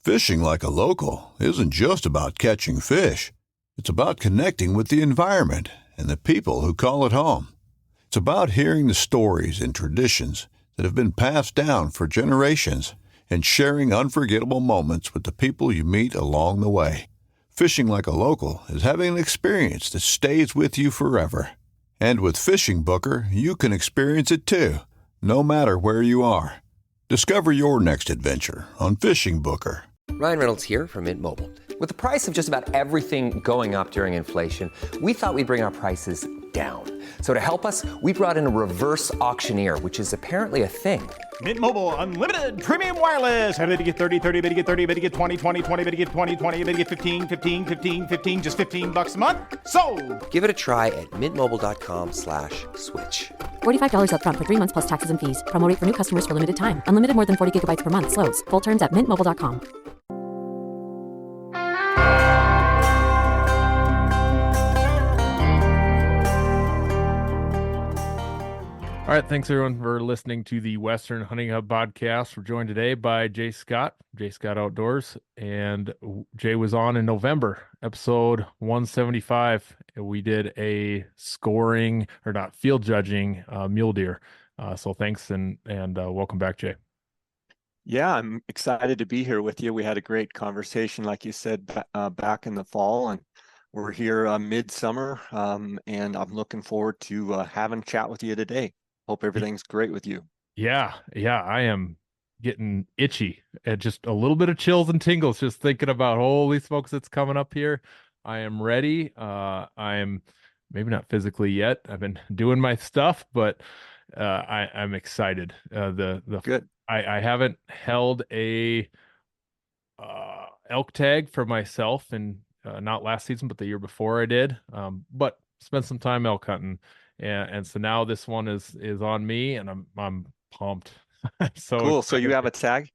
Fishing like a local isn't just about catching fish. It's about connecting with the environment and the people who call it home. It's about hearing the stories and traditions that have been passed down for generations and sharing unforgettable moments with the people you meet along the way. Fishing like a local is having an experience that stays with you forever. And with Fishing Booker, you can experience it too, no matter where you are. Discover your next adventure on Fishing Booker. Ryan Reynolds here from Mint Mobile. With the price of just about everything going up during inflation, we thought we'd bring our prices down. So to help us, we brought in a reverse auctioneer, which is apparently a thing. Mint Mobile Unlimited Premium Wireless. How to get 30, 30, bit to get 30, bit to get 20, 20, 20, bit to get 20, 20, bit to get 15, 15, 15, 15, just $15 a month? Sold! Give it a try at mintmobile.com/switch. $45 up front for 3 months plus taxes and fees. Promo rate for new customers for limited time. Unlimited more than 40 gigabytes per month. Slows full terms at mintmobile.com. All right, thanks everyone for listening to the Western Hunting Hub podcast. We're joined today by Jay Scott Outdoors, and Jay was on in November, episode 175. We did a scoring, or not, field judging mule deer. So thanks and welcome back, Jay. Yeah, I'm excited to be here with you. We had a great conversation, like you said, back in the fall, and we're here midsummer, and I'm looking forward to having a chat with you today. Hope everything's great with you. Yeah, I am getting itchy and just a little bit of chills and tingles just thinking about, holy smokes, it's coming up here. I am ready. I am maybe not physically yet. I've been doing my stuff, but I'm excited. Good. I haven't held a elk tag for myself, and not last season, but the year before I did. But spent some time elk hunting. And so now this one is on me, and I'm pumped. So cool. So you have a tag?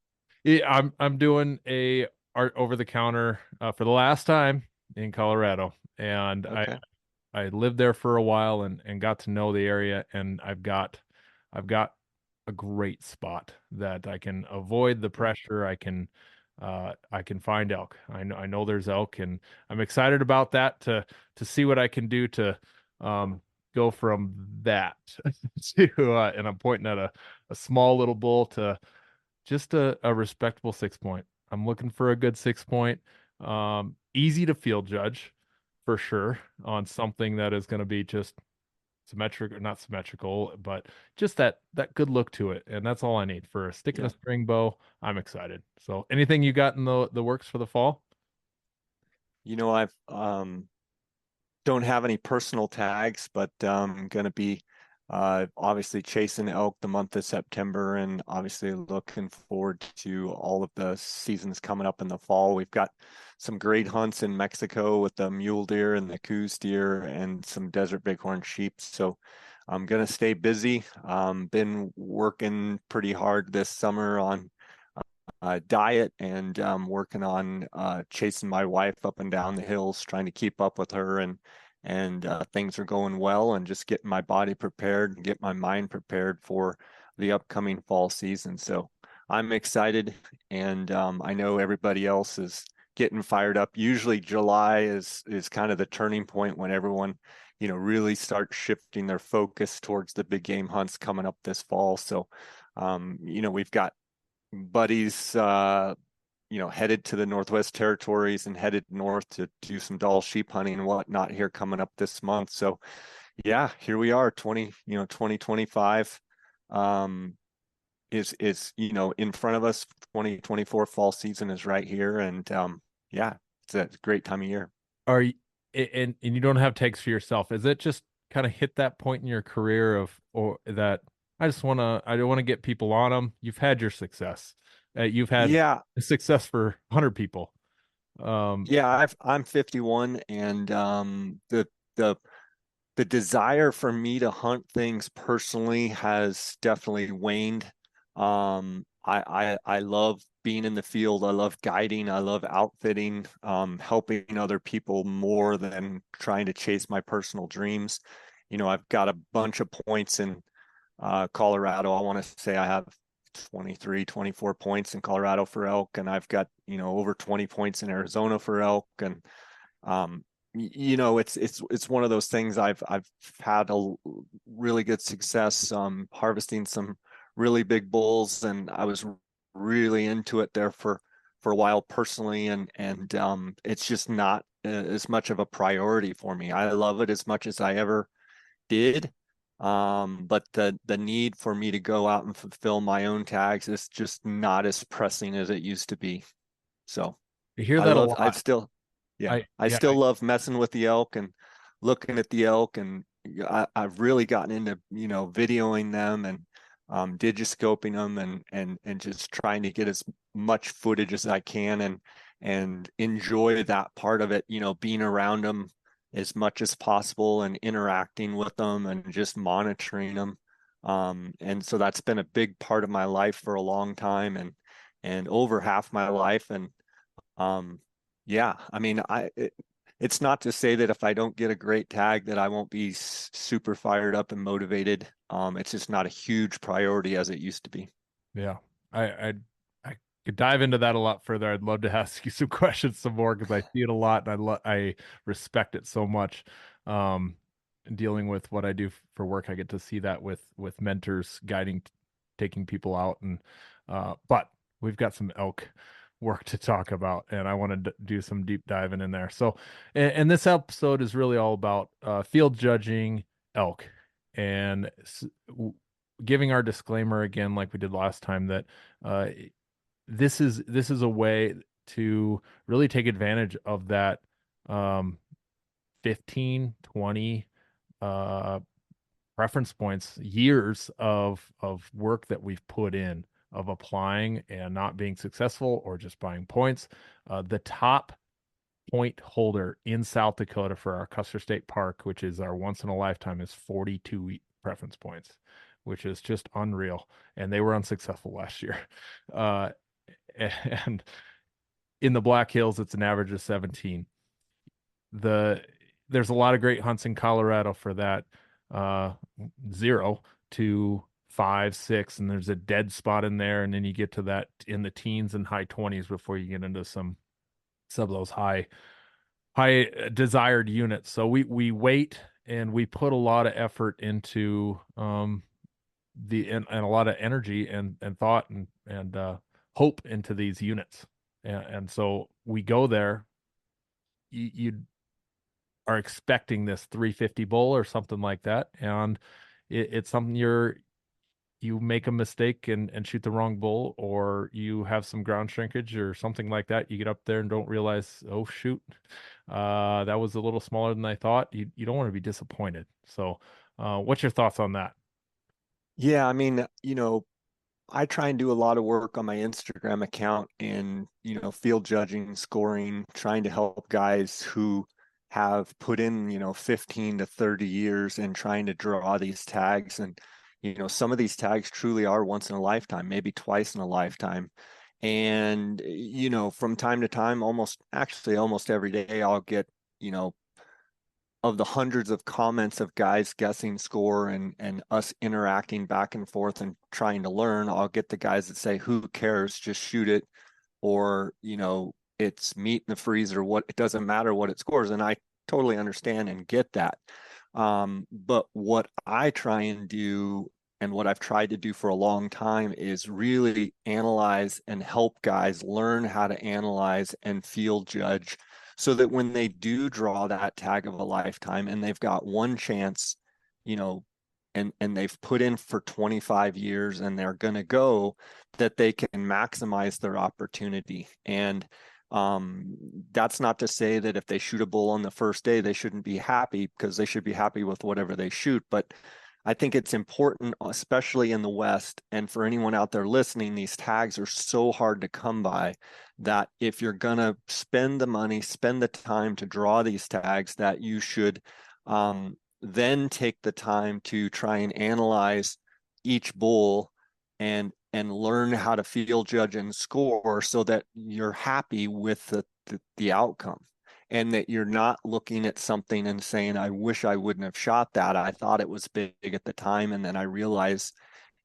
Yeah, I'm doing a art over the counter for the last time in Colorado, and okay. I lived there for a while and got to know the area, and I've got a great spot that I can avoid the pressure. I can find elk. I know there's elk, and I'm excited about that to see what I can do to go from that to and I'm pointing at a small little bull to just a respectable 6-point. I'm looking for a good 6-point, easy to field judge for sure on something that is going to be just symmetric, or not symmetrical, but just that good look to it. And that's all I need for a stick and a string bow. I'm excited. So anything you got in the works for the fall? I've don't have any personal tags, but I'm going to be obviously chasing elk the month of September, and obviously looking forward to all of the seasons coming up in the fall. We've got some great hunts in Mexico with the mule deer and the Coues deer and some desert bighorn sheep. So I'm going to stay busy. Been working pretty hard this summer on diet, and working on chasing my wife up and down the hills, trying to keep up with her, and things are going well, and just getting my body prepared and get my mind prepared for the upcoming fall season. So I'm excited, and I know everybody else is getting fired up. Usually July is kind of the turning point when everyone really starts shifting their focus towards the big game hunts coming up this fall. So we've got buddies headed to the Northwest Territories and headed north to do some Dall sheep hunting and whatnot here coming up this month. So yeah, here we are. 2025 is in front of us. 2024 fall season is right here, and it's a great time of year. Are you, and you don't have tags for yourself? Is it just kind of hit that point in your career or that I don't want to get people on them? You've had your success. You've had success for 100 people. I'm 51, and the desire for me to hunt things personally has definitely waned. I love being in the field. I love guiding. I love outfitting, helping other people more than trying to chase my personal dreams. I've got a bunch of points in Colorado. I want to say I have 23, 24 points in Colorado for elk, and I've got, over 20 points in Arizona for elk. And, it's one of those things. I've had a really good success, harvesting some really big bulls, and I was really into it there for a while personally. And it's just not as much of a priority for me. I love it as much as I ever did. But the need for me to go out and fulfill my own tags is just not as pressing as it used to be. So You hear that a lot. I still love messing with the elk and looking at the elk, and I've really gotten into, videoing them and digiscoping them and just trying to get as much footage as I can and enjoy that part of it, being around them as much as possible and interacting with them and just monitoring them. And so that's been a big part of my life for a long time, and over half my life. And I mean, it's not to say that if I don't get a great tag that I won't be super fired up and motivated. It's just not a huge priority as it used to be. Yeah. I could dive into that a lot further. I'd love to ask you some questions some more, because I see it a lot, and I respect it so much. Dealing with what I do for work, I get to see that with mentors guiding, taking people out, and but we've got some elk work to talk about, and I want to do some deep diving in there. So, and this episode is really all about field judging elk, and giving our disclaimer again, like we did last time, that this is a way to really take advantage of that 15, 20 reference points, years of work that we've put in, of applying and not being successful, or just buying points. The top point holder in South Dakota for our Custer State Park, which is our once in a lifetime, is 42 preference points, which is just unreal. And they were unsuccessful last year. And in the Black Hills, it's an average of 17. There's a lot of great hunts in Colorado for that 0 to 5, 6, and there's a dead spot in there, and then you get to that in the teens and high 20s before you get into some of those high desired units. So we wait, and we put a lot of effort into and a lot of energy and thought and hope into these units. And so we go there, you are expecting this 350 bull or something like that, and it's something you make a mistake and shoot the wrong bull, or you have some ground shrinkage or something like that. You get up there and don't realize, oh shoot, that was a little smaller than I thought. You don't want to be disappointed. So what's your thoughts on that? Yeah, I mean, I try and do a lot of work on my Instagram account and, field judging, scoring, trying to help guys who have put in, 15 to 30 years and trying to draw these tags. And, some of these tags truly are once in a lifetime, maybe twice in a lifetime. And, from time to time, almost every day, I'll get, of the hundreds of comments of guys guessing score and us interacting back and forth and trying to learn, I'll get the guys that say, who cares, just shoot it, or, it's meat in the freezer, it doesn't matter what it scores. And I totally understand and get that. But what I try and do, and what I've tried to do for a long time, is really analyze and help guys learn how to analyze and field judge, so that when they do draw that tag of a lifetime and they've got one chance, and they've put in for 25 years and they're going to go, that they can maximize their opportunity. And that's not to say that if they shoot a bull on the first day, they shouldn't be happy, because they should be happy with whatever they shoot. But I think it's important, especially in the West, and for anyone out there listening, these tags are so hard to come by, that if you're going to spend the money, spend the time to draw these tags, that you should then take the time to try and analyze each bull and learn how to field judge and score, so that you're happy with the outcome, and that you're not looking at something and saying, I wish I wouldn't have shot that. I thought it was big at the time, and then I realized,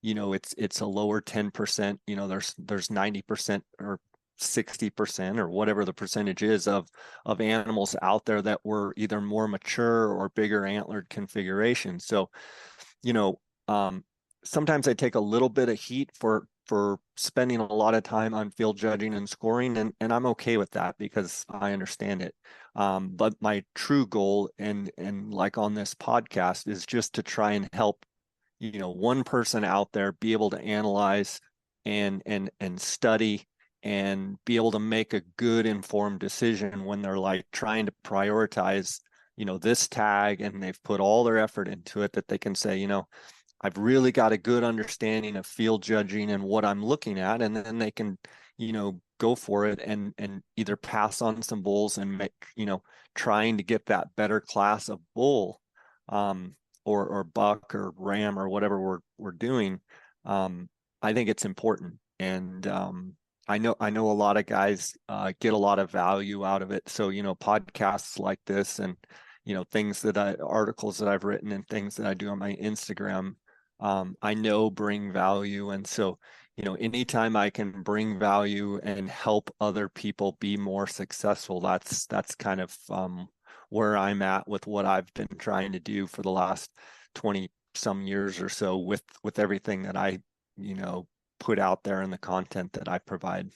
it's a lower 10%, there's 90% or 60% or whatever the percentage is of animals out there that were either more mature or bigger antlered configuration. So, you know, sometimes I take a little bit of heat for spending a lot of time on field judging and scoring, and I'm okay with that because I understand it. But my true goal and like on this podcast is just to try and help, one person out there be able to analyze and study and be able to make a good informed decision when they're like trying to prioritize, this tag, and they've put all their effort into it, that they can say, I've really got a good understanding of field judging and what I'm looking at, and then they can, go for it and either pass on some bulls and make, trying to get that better class of bull, or buck or ram or whatever we're doing. I think it's important, and I know a lot of guys get a lot of value out of it. So, podcasts like this and, articles that I've written and things that I do on my Instagram, I know bring value. And so, anytime I can bring value and help other people be more successful, that's kind of where I'm at with what I've been trying to do for the last 20 some years or so with everything that I, put out there in the content that I provide.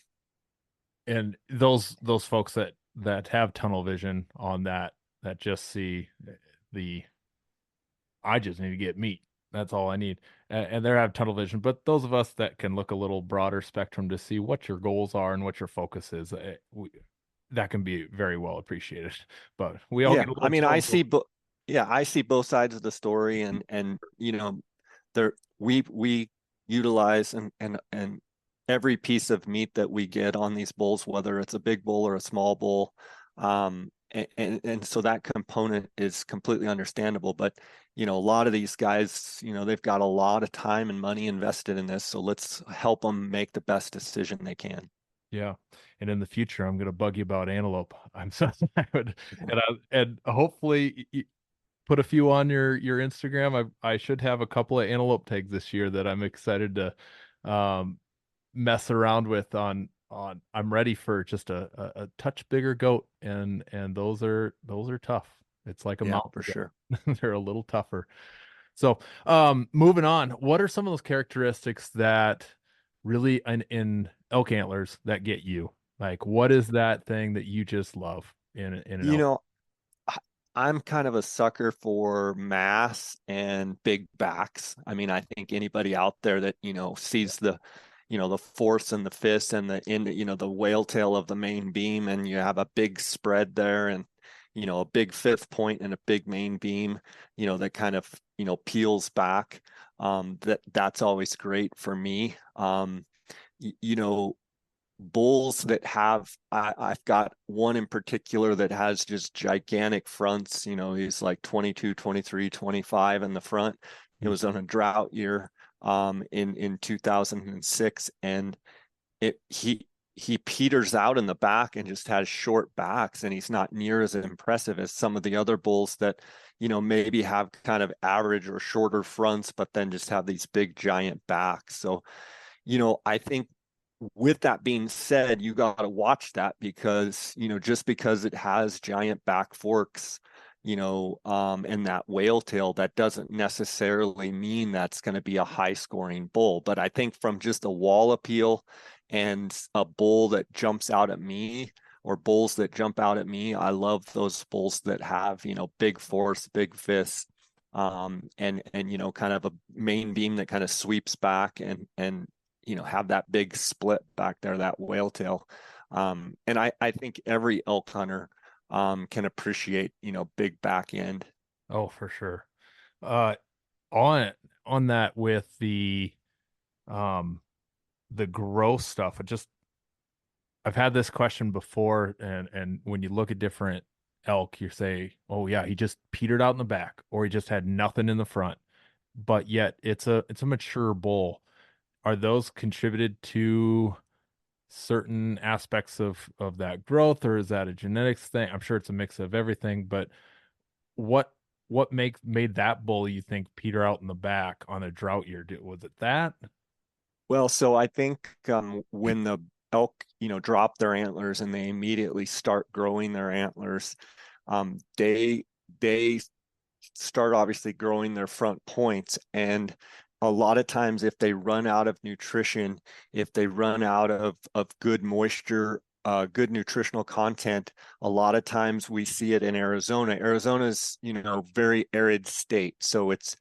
And those folks that have tunnel vision on that just see I just need to get meat. That's all I need. And they have tunnel vision. But those of us that can look a little broader spectrum to see what your goals are and what your focus is, that can be very well appreciated. But we all get a little I mean, I see both sides of the story, Mm-hmm. and there we utilize and every piece of meat that we get on these bulls, whether it's a big bull or a small bull, and so that component is completely understandable. But a lot of these guys, they've got a lot of time and money invested in this, so let's help them make the best decision they can. Yeah. And in the future, I'm going to bug you about antelope. I'm so I would, and hopefully put a few on your Instagram. I should have a couple of antelope tags this year that I'm excited to mess around with on I'm ready for just a touch bigger goat, and those are tough. It's like a mountain for goat. sure. They're a little tougher. So, moving on, what are some of those characteristics that really in elk antlers that get you? Like, what is that thing that you just love in an elk? I'm kind of a sucker for mass and big backs. I mean, I think anybody out there that, sees the force and the fist and the whale tail of the main beam, and you have a big spread there, and, a big fifth point and a big main beam, that kind of, peels back. That's always great for me. Bulls that have, I've got one in particular that has just gigantic fronts. He's like 22, 23, 25 in the front. It was on a drought year in 2006, and he peters out in the back and just has short backs, and he's not near as impressive as some of the other bulls that maybe have kind of average or shorter fronts, but then just have these big giant backs. So I think, with that being said, you got to watch that, because just because it has giant back forks, and that whale tail, that doesn't necessarily mean that's going to be a high scoring bull. But I think from just a wall appeal and a bull that jumps out at me, or bulls that jump out at me, I love those bulls that have, big force, big fists, and kind of a main beam that kind of sweeps back, and have that big split back there, that whale tail. And I think every elk hunter can appreciate, big back end. Oh, for sure. On that, with the growth stuff, I've had this question before, and when you look at different elk, you say, oh yeah, he just petered out in the back, or he just had nothing in the front, but yet it's a mature bull. Are those contributed to certain aspects of that growth, or is that a genetics thing? I'm sure it's a mix of everything, but what made that bull, you think, peter out in the back on a drought year? Was it that? Well, so I think when the elk, drop their antlers and they immediately start growing their antlers, they start obviously growing their front points. And a lot of times if they run out of nutrition, if they run out of good moisture, good nutritional content, a lot of times we see it in Arizona. Arizona's, very arid state. So it's,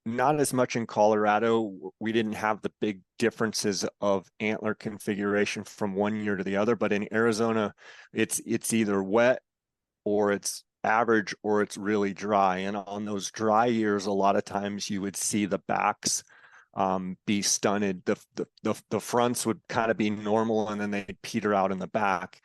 not as much in Colorado. We didn't have the big differences of antler configuration from one year to the other, but in Arizona, it's either wet or it's average or it's really dry. And on those dry years, a lot of times you would see the backs be stunted. The fronts would kind of be normal and then they'd peter out in the back.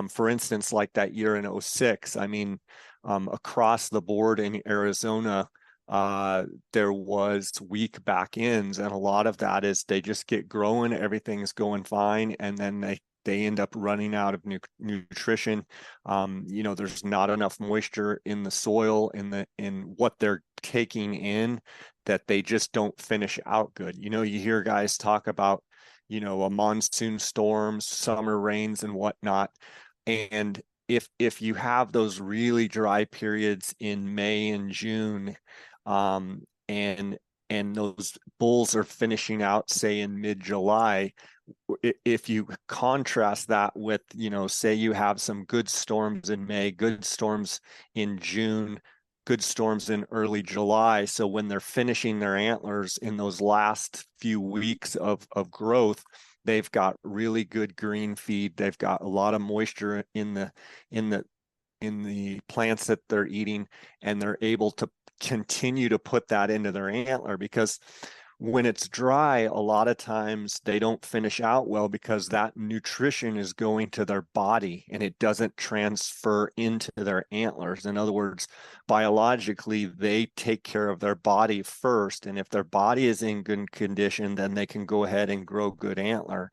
For instance, like that year in 06, I mean, across the board in Arizona, there was weak back ends, and a lot of that is they just get growing, everything's going fine, and then they end up running out of nutrition. There's not enough moisture in the soil, in what they're taking in, that they just don't finish out good. You hear guys talk about, a monsoon storms, summer rains and whatnot. And if you have those really dry periods in May and June, and those bulls are finishing out, say in mid-July, if you contrast that with, say you have some good storms in May, good storms in June, good storms in early July. So when they're finishing their antlers in those last few weeks of growth, they've got really good green feed. They've got a lot of moisture in the plants that they're eating, and they're able to continue to put that into their antler. Because when it's dry, a lot of times they don't finish out well because that nutrition is going to their body and it doesn't transfer into their antlers. In other words, biologically, they take care of their body first. And if their body is in good condition, then they can go ahead and grow good antler.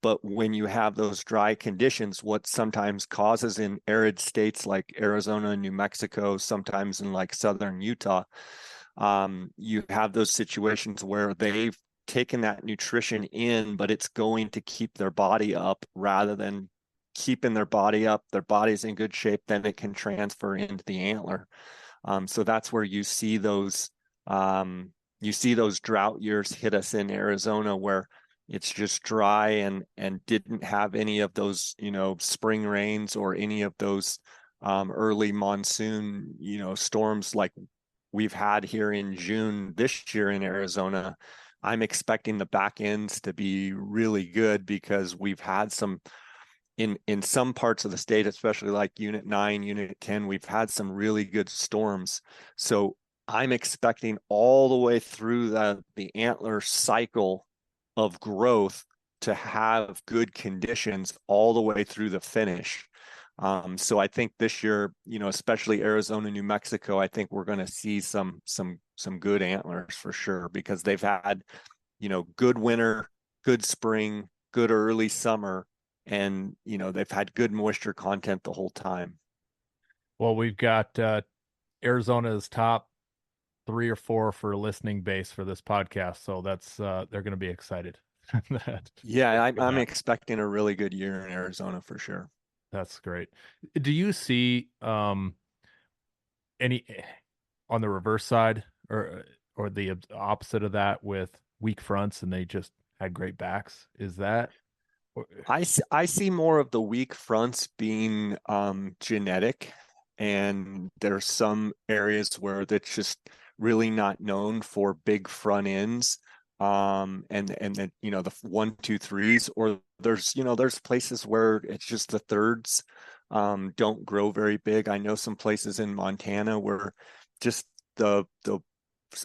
But when you have those dry conditions, what sometimes causes in arid states like Arizona and New Mexico, sometimes in like southern Utah, you have those situations where they've taken that nutrition in, but it's going to keep their body up rather than keeping their body up. Their body's in good shape, then it can transfer into the antler. So that's where you see those drought years hit us in Arizona, where it's just dry and didn't have any of those, spring rains or any of those early monsoon, storms like we've had here in June this year in Arizona. I'm expecting the back ends to be really good because we've had some in some parts of the state, especially like Unit 9, Unit 10, we've had some really good storms. So I'm expecting all the way through the antler cycle of growth to have good conditions all the way through the finish. So I think this year, especially Arizona, New Mexico, I think we're going to see some good antlers for sure, because they've had, good winter, good spring, good early summer, and, they've had good moisture content the whole time. Well, we've got Arizona's top 3 or 4 for listening base for this podcast. So that's they're going to be excited. Yeah, I'm expecting a really good year in Arizona for sure. That's great. Do you see any on the reverse side or the opposite of that with weak fronts and they just had great backs? Is that? I see more of the weak fronts being genetic, and there's some areas where that's just really not known for big front ends, and then the 1, 2, 3s, or there's places where it's just the thirds don't grow very big. I know some places in Montana where just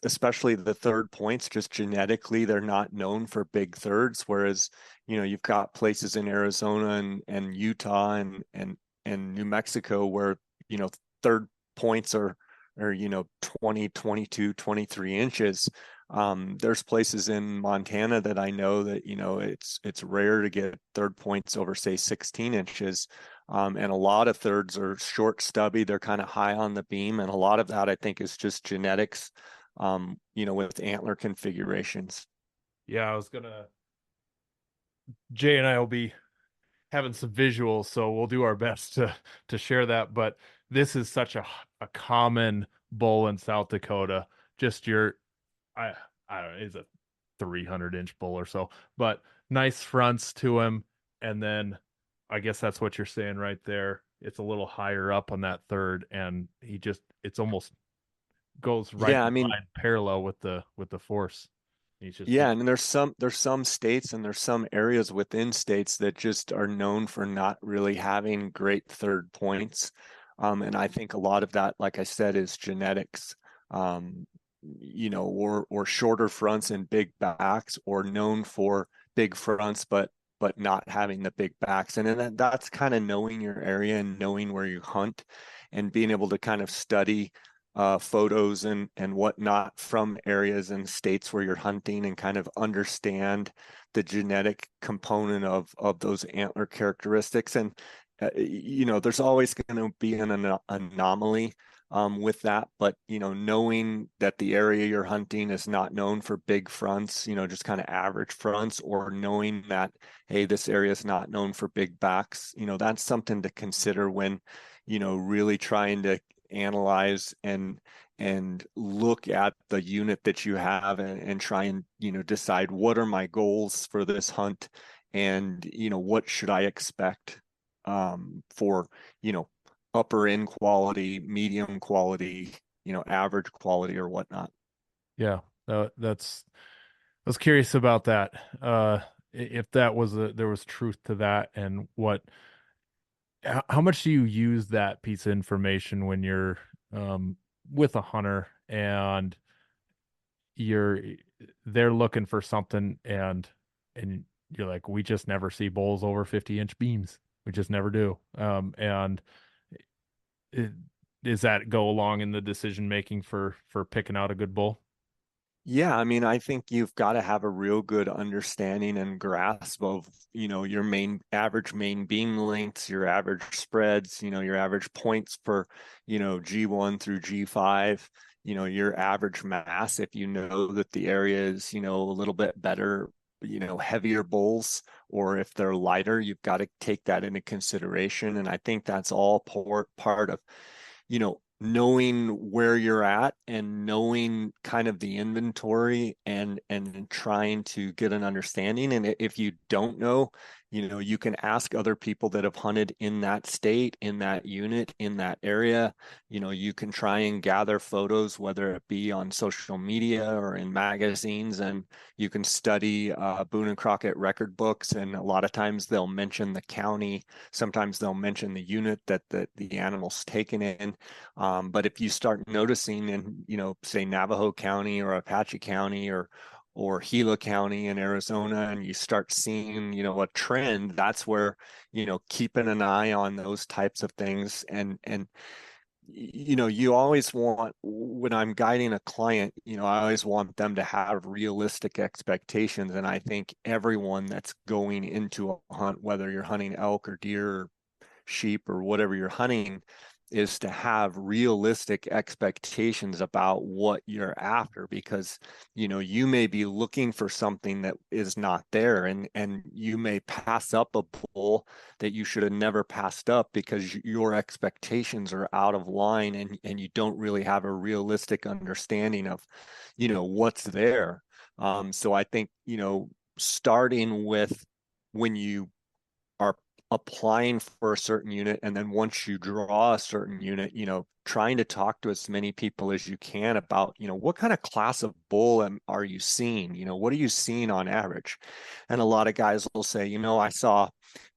especially the third points, just genetically they're not known for big thirds, whereas you've got places in Arizona and Utah and New Mexico where third points are 20, 22, 23 inches. There's places in Montana that I know that, you know, it's rare to get third points over, say, 16 inches. And a lot of thirds are short, stubby. They're kind of high on the beam. And a lot of that, I think, is just genetics, you know, with antler configurations. Yeah, Jay and I will be having some visuals, so we'll do our best to share that. But this is such a common bull in South Dakota. Just I don't know, is a 300-inch bull or so, but nice fronts to him. And then I guess that's what you're saying right there. It's a little higher up on that third, and it's almost goes right Yeah, I in mean, line parallel with the force. He's just yeah, and there's some states and there's some areas within states that just are known for not really having great third points. And I think a lot of that, like I said, is genetics. You know, or shorter fronts and big backs, or known for big fronts but not having the big backs. And then that's kind of knowing your area and knowing where you hunt and being able to kind of study photos and whatnot from areas and states where you're hunting, and kind of understand the genetic component of those antler characteristics. And you know, there's always going to be an anomaly with that, but you know, knowing that the area you're hunting is not known for big fronts, you know, just kind of average fronts, or knowing that, hey, this area is not known for big backs, you know, that's something to consider when, you know, really trying to analyze and look at the unit that you have, and try and, you know, decide what are my goals for this hunt, and you know, what should I expect for, you know, upper end quality, medium quality, you know, average quality or whatnot. Yeah, that's. I was curious about that. If that was there was truth to that, and how much do you use that piece of information when you're with a hunter and you're they're looking for something, and you're like, we just never see bulls over 50-inch beams. We just never do. And it, does that go along in the decision making for picking out a good bull? Yeah, I mean, I think you've got to have a real good understanding and grasp of, you know, your average main beam lengths, your average spreads, you know, your average points per, you know, G1 through G5, you know, your average mass. If you know that the area is, you know, a little bit better, you know, heavier bulls, or if they're lighter, you've got to take that into consideration. And I think that's all part of, you know, knowing where you're at and knowing kind of the inventory, and trying to get an understanding. And if you don't know, you know, you can ask other people that have hunted in that state, in that unit, in that area. You know, you can try and gather photos, whether it be on social media or in magazines, and you can study Boone and Crockett record books. And a lot of times they'll mention the county, sometimes they'll mention the unit that the animal's taken in. But if you start noticing in, you know, say Navajo County or Apache County or Gila County in Arizona, and you start seeing, you know, a trend, that's where, you know, keeping an eye on those types of things. And you know, you always want, when I'm guiding a client, you know, I always want them to have realistic expectations. And I think everyone that's going into a hunt, whether you're hunting elk or deer or sheep or whatever you're hunting, is to have realistic expectations about what you're after. Because, you know, you may be looking for something that is not there, and you may pass up a bull that you should have never passed up because your expectations are out of line, and you don't really have a realistic understanding of, you know, what's there. So I think, you know, starting with when you are applying for a certain unit, and then once you draw a certain unit, you know, trying to talk to as many people as you can about, you know, what kind of class of bull are you seeing? You know, what are you seeing on average? And a lot of guys will say, you know, I saw,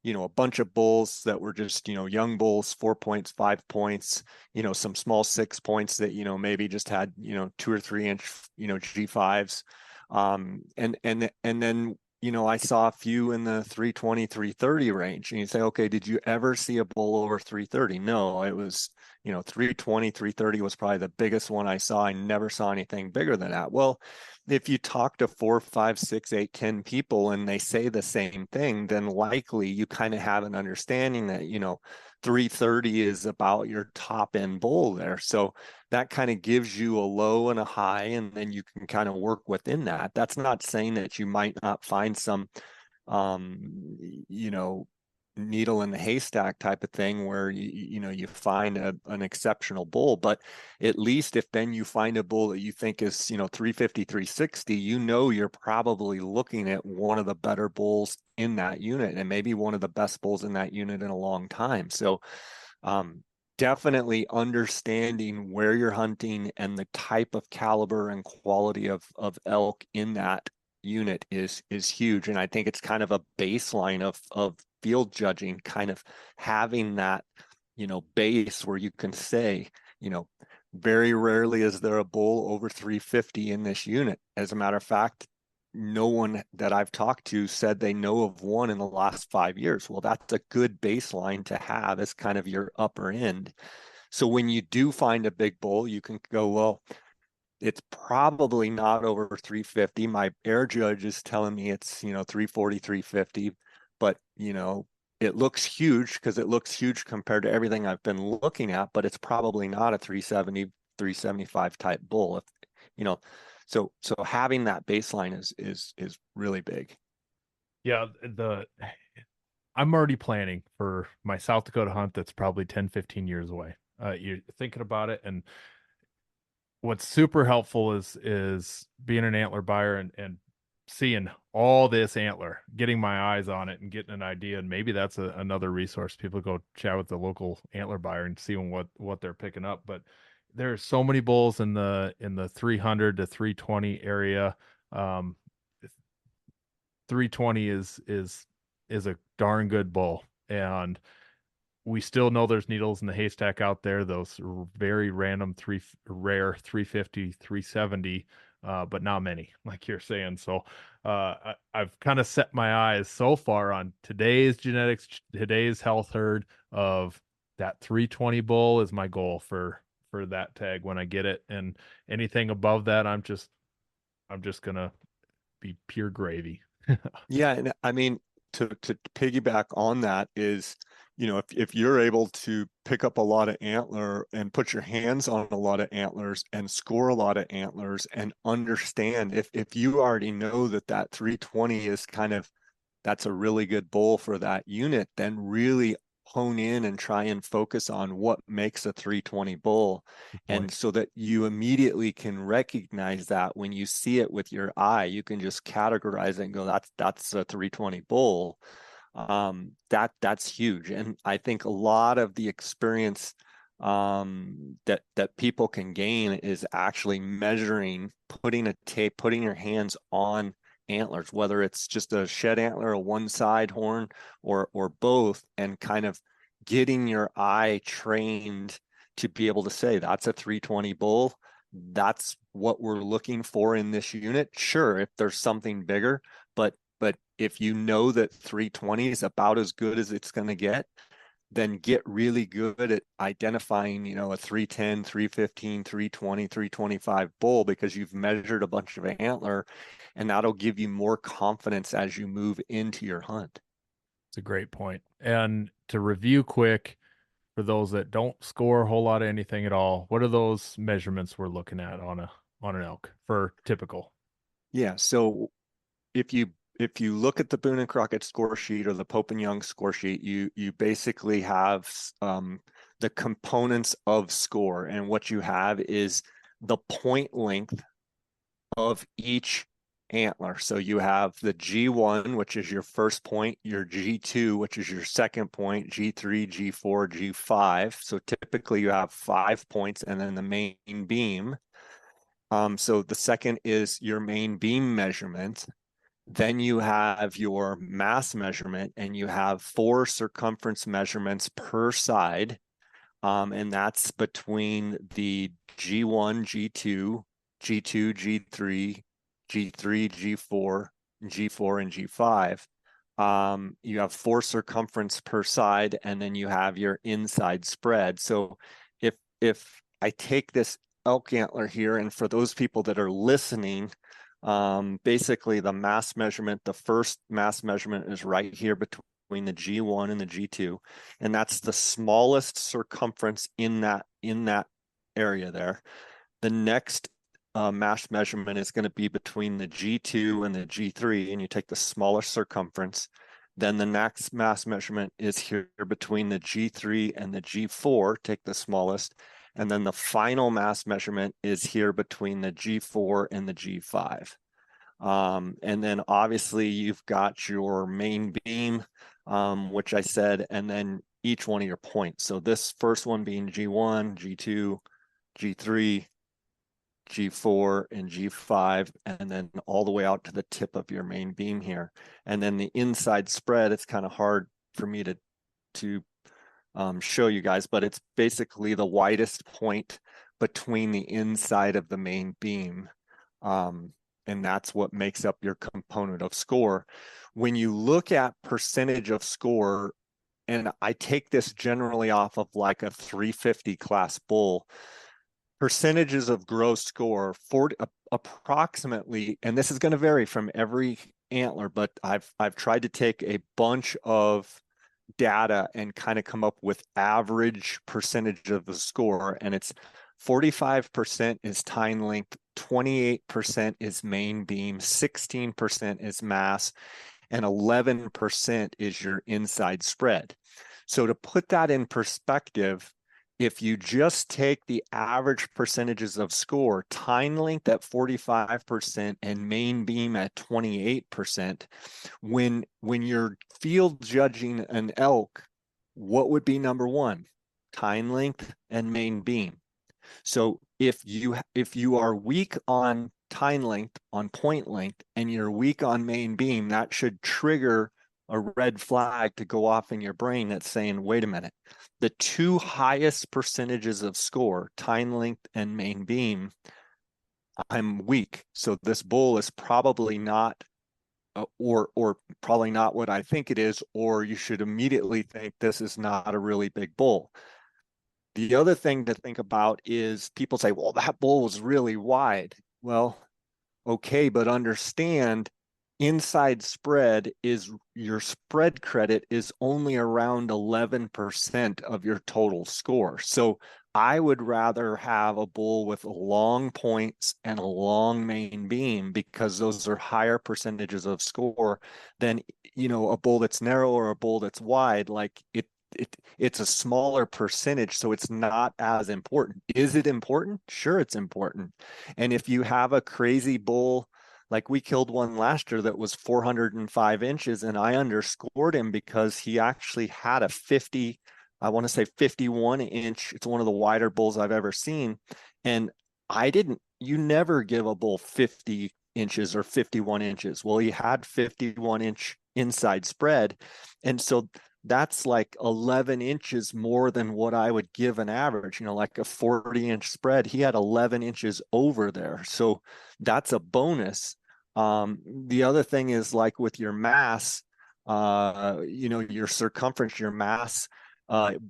you know, a bunch of bulls that were just, you know, young bulls, 4 points, 5 points, you know, some small 6 points that, you know, maybe just had, you know, 2 or 3 inch, you know, G5s. And then, I saw a few in the 320, 330 range. And you say, okay, did you ever see a bull over 330? No, it was, 320, 330 was probably the biggest one I saw. I never saw anything bigger than that. Well, if you talk to 4, 5, 6, 8, 10 people and they say the same thing, then likely you kind of have an understanding that, 330 is about your top end bull there. So that kind of gives you a low and a high, and then you can kind of work within that. That's not saying that you might not find some, you know, needle in the haystack type of thing where you find an exceptional bull, but at least if then you find a bull that you think is 350, 360, you're probably looking at one of the better bulls in that unit, and maybe one of the best bulls in that unit in a long time. So definitely understanding where you're hunting and the type of caliber and quality of elk in that unit is huge. And I think it's kind of a baseline of field judging, kind of having that, base where you can say, very rarely is there a bull over 350 in this unit. As a matter of fact, no one that I've talked to said they know of one in the last 5 years. Well, that's a good baseline to have as kind of your upper end. So when you do find a big bull, you can go, well, it's probably not over 350. My air judge is telling me it's, 340, 350, but, it looks huge because it looks huge compared to everything I've been looking at, but it's probably not a 370, 375 type bull. So having that baseline is really big. Yeah, I'm already planning for my South Dakota hunt that's probably 10, 15 years away. You're thinking about it, and what's super helpful is being an antler buyer and seeing all this antler, getting my eyes on it and getting an idea. And maybe that's another resource. People go chat with the local antler buyer and seeing what they're picking up. But there's so many bulls in the 300 to 320 area. 320 is a darn good bull, and we still know there's needles in the haystack out there, those very random rare 350, 370, but not many, like you're saying. So I've kind of set my eyes so far on today's genetics, today's health herd of that 320 bull is my goal for that tag when I get it. And anything above that, I'm just gonna be pure gravy. Yeah, and I mean, to piggyback on that is, if you're able to pick up a lot of antler and put your hands on a lot of antlers and score a lot of antlers and understand, if you already know that 320 is that's a really good bull for that unit, then really hone in and try and focus on what makes a 320 bull. And so that you immediately can recognize that when you see it with your eye, you can just categorize it and go, that's a 320 bull. That's huge. And I think a lot of the experience that people can gain is actually measuring, putting your hands on antlers, whether it's just a shed antler, a one side horn, or both, and kind of getting your eye trained to be able to say that's a 320 bull. That's what we're looking for in this unit. Sure, if there's something bigger, but if you know that 320 is about as good as it's going to get, then get really good at identifying, a 310, 315, 320, 325 bull, because you've measured a bunch of antler, and that'll give you more confidence as you move into your hunt. It's a great point. And to review quick, for those that don't score a whole lot of anything at all, what are those measurements we're looking at on an elk for typical? Yeah. So if you look at the Boone and Crockett score sheet or the Pope and Young score sheet, you basically have the components of score, and what you have is the point length of each antler. So you have the G1, which is your first point, your G2, which is your second point, G3, G4, G5. So typically you have 5 points, and then the main beam. So the second is your main beam measurement. Then you have your mass measurement, and you have 4 circumference measurements per side. And that's between the G1, G2, G2, G3, G3, G4, G4, and G5. You have 4 circumference per side, and then you have your inside spread. So if I take this elk antler here, and for those people that are listening, basically the mass measurement, the first mass measurement is right here between the G1 and the G2, and that's the smallest circumference in that area there. The next mass measurement is going to be between the G2 and the G3, and you take the smallest circumference. Then the next mass measurement is here between the G3 and the G4, take the smallest. And then the final mass measurement is here between the G4 and the G5. And then obviously you've got your main beam, which I said, and then each one of your points. So this first one being G1, G2, G3, G4, and G5, and then all the way out to the tip of your main beam here. And then the inside spread, it's kind of hard for me to show you guys, but it's basically the widest point between the inside of the main beam. And that's what makes up your component of score. When you look at percentage of score, and I take this generally off of like a 350 class bull, percentages of gross score, approximately, and this is going to vary from every antler, but I've tried to take a bunch of data and kind of come up with average percentage of the score, and it's 45% is tine length, 28% is main beam, 16% is mass, and 11% is your inside spread. So to put that in perspective, if you just take the average percentages of score, tine length at 45% and main beam at 28%, when you're field judging an elk, what would be number one? Tine length and main beam. So if you are weak on tine length, on point length, and you're weak on main beam, that should trigger a red flag to go off in your brain that's saying, wait a minute, the two highest percentages of score, tine length and main beam, I'm weak. So this bull is probably not, or probably not what I think it is, or you should immediately think this is not a really big bull. The other thing to think about is people say, well, that bull was really wide. Well, okay, but understand inside spread is your spread credit is only around 11% of your total score. So I would rather have a bull with long points and a long main beam, because those are higher percentages of score than, you know, a bull that's narrow or a bull that's wide. Like it's a smaller percentage, so it's not as important. Is it important? Sure, it's important. And if you have a crazy bull, like we killed one last year that was 405 inches, and I underscored him because he actually had a 50, I want to say 51 inch. It's one of the wider bulls I've ever seen. And you never give a bull 50 inches or 51 inches. Well, he had 51 inch inside spread. And so that's like 11 inches more than what I would give an average, you know, like a 40 inch spread. He had 11 inches over there. So that's a bonus. The other thing is, like with your mass, you know, your circumference, your mass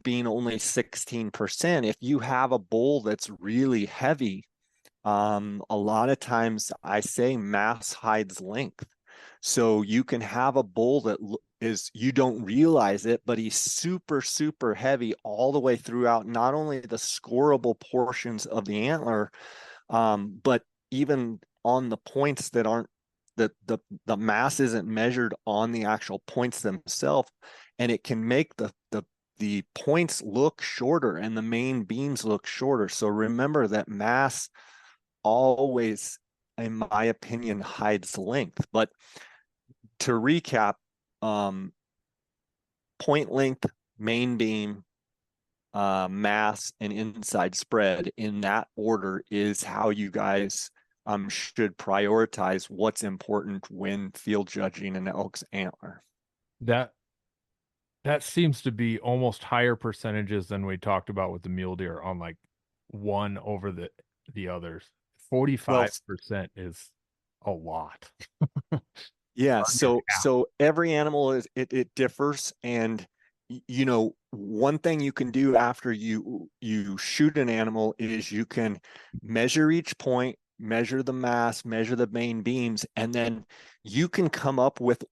being only 16%. If you have a bull that's really heavy, a lot of times I say mass hides length. So you can have a bull that you don't realize it, but he's super, super heavy all the way throughout, not only the scoreable portions of the antler, but even on the points that aren't, the mass isn't measured on the actual points themselves, and it can make the points look shorter and the main beams look shorter. So remember that mass always, in my opinion, hides length. But to recap, point length, main beam, mass, and inside spread, in that order is how you guys should prioritize what's important when field judging an elk's antler. That seems to be almost higher percentages than we talked about with the mule deer on like one over the others. 45% is a lot. Yeah, Yeah. so every animal it differs, and you know, one thing you can do after you shoot an animal is you can measure each point, measure the mass, measure the main beams, and then you can come up with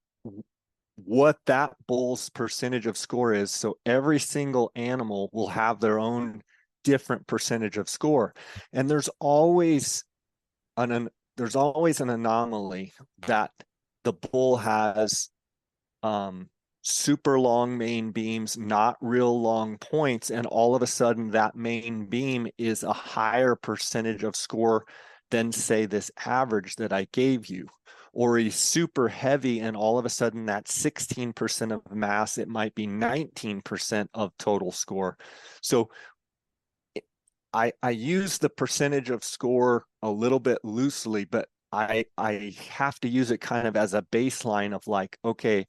what that bull's percentage of score is. So every single animal will have their own different percentage of score, and there's always an anomaly that the bull has super long main beams, not real long points, and all of a sudden that main beam is a higher percentage of score than, say, this average that I gave you. Or he's super heavy, and all of a sudden that 16% of mass, it might be 19% of total score. So I use the percentage of score a little bit loosely, but I have to use it kind of as a baseline of like, okay,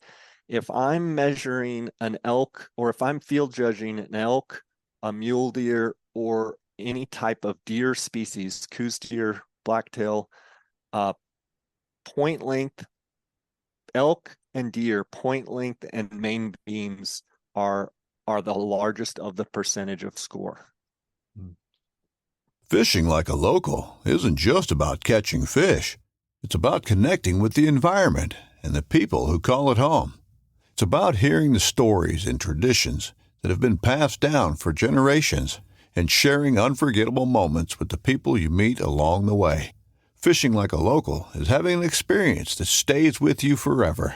if I'm measuring an elk, or if I'm field judging an elk, a mule deer, or any type of deer species, Coues deer, blacktail, point length, elk and deer, point length and main beams are the largest of the percentage of score. Fishing like a local isn't just about catching fish. It's about connecting with the environment and the people who call it home. It's about hearing the stories and traditions that have been passed down for generations and sharing unforgettable moments with the people you meet along the way. Fishing like a local is having an experience that stays with you forever.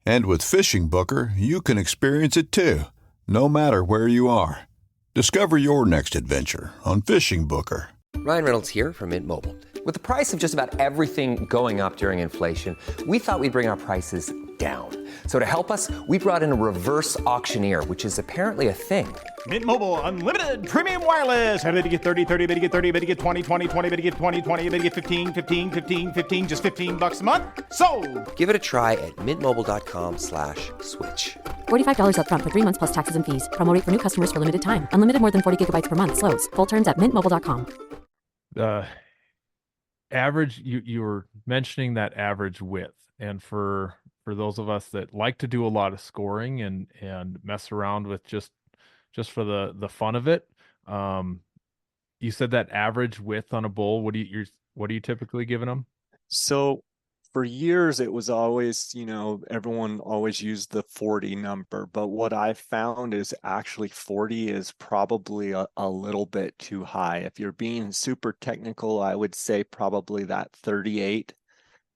And with Fishing Booker, you can experience it too, no matter where you are. Discover your next adventure on Fishing Booker. Ryan Reynolds here from Mint Mobile. With the price of just about everything going up during inflation, we thought we'd bring our prices down. So to help us, we brought in a reverse auctioneer, which is apparently a thing. Mint Mobile Unlimited Premium Wireless. Ready to get 30, 30, bit to get 30, bit to get 20, 20, 20, bit to get 20, 20, bit to get 15, 15, 15, 15, just $15 a month? Sold! Give it a try at mintmobile.com/switch. $45 up front for 3 months plus taxes and fees. Promo rate for new customers for limited time. Unlimited more than 40 gigabytes per month. Slows full terms at mintmobile.com. Average, you were mentioning that average width, and for those of us that like to do a lot of scoring and mess around with just for the fun of it, you said that average width on a bull, what are you typically giving them? So for years, it was always, everyone always used the 40 number, but what I found is actually 40 is probably a little bit too high. If you're being super technical, I would say probably that 38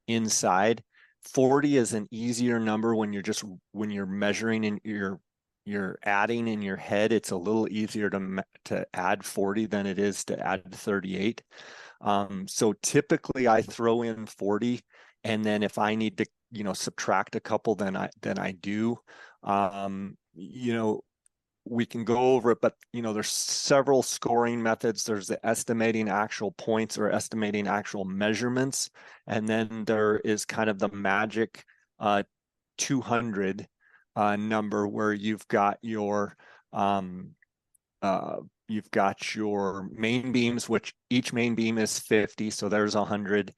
inside. 40 is an easier number when you're measuring and you're adding in your head. It's a little easier to add 40 than it is to add 38. So typically I throw in 40, and then if I need to, subtract a couple, then I do. We can go over it, but there's several scoring methods. There's the estimating actual points or estimating actual measurements, and then there is kind of the magic 200 number where you've got your main beams, which each main beam is 50, so there's 100.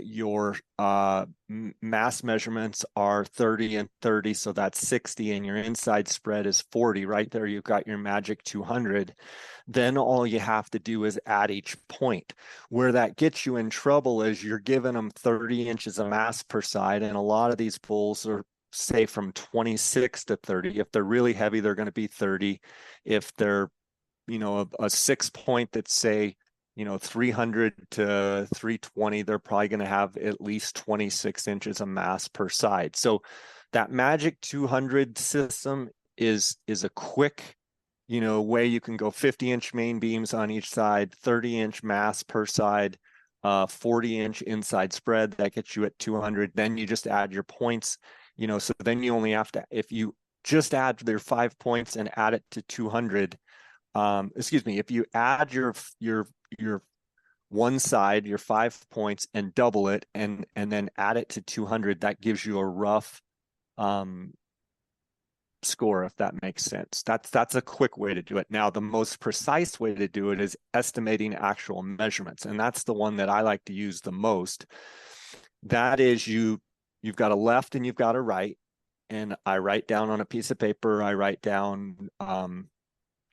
Your mass measurements are 30 and 30, so that's 60, and your inside spread is 40. Right there, you've got your magic 200. Then all you have to do is add each point. Where that gets you in trouble is you're giving them 30 inches of mass per side, and a lot of these bulls are, say, from 26 to 30. If they're really heavy, they're going to be 30. If they're, a 6 point that's, say, 300 to 320, they're probably going to have at least 26 inches of mass per side. So that magic 200 system is a quick, way you can go 50-inch main beams on each side, 30-inch mass per side, 40-inch inside spread. That gets you at 200. Then you just add your points, so then you only have to, if you just add their 5 points and add it to 200, if you add your one side, your 5 points, and double it, and then add it to 200, that gives you a rough score, if that makes sense. That's a quick way to do it. Now, the most precise way to do it is estimating actual measurements, and that's the one that I like to use the most. That is, you you've got a left and you've got a right. And I write down on a piece of paper, I write down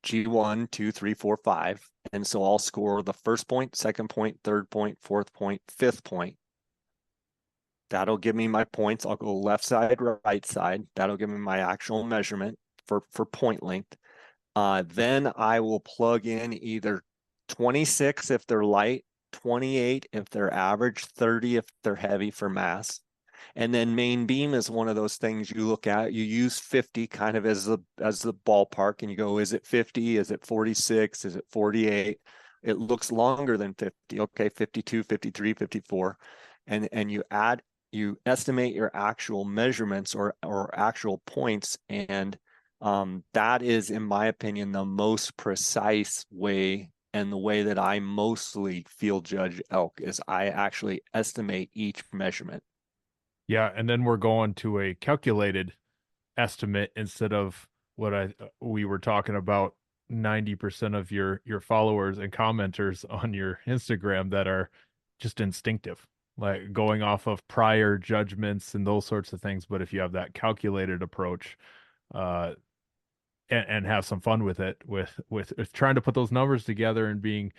G1, 2, 3, 4, 5. And so I'll score the first point, second point, third point, fourth point, fifth point. That'll give me my points. I'll go left side, right side. That'll give me my actual measurement for point length. Then I will plug in either 26 if they're light, 28 if they're average, 30 if they're heavy for mass. And then main beam is one of those things you look at. You use 50 kind of as the ballpark, and you go, is it 50? Is it 46? Is it 48? It looks longer than 50. Okay, 52, 53, 54. And you estimate your actual measurements or actual points, and that is, in my opinion, the most precise way, and the way that I mostly field judge elk is I actually estimate each measurement. Yeah, and then we're going to a calculated estimate instead of what we were talking about. 90% of your followers and commenters on your Instagram that are just instinctive, like going off of prior judgments and those sorts of things. But if you have that calculated approach, and have some fun with it, with trying to put those numbers together and being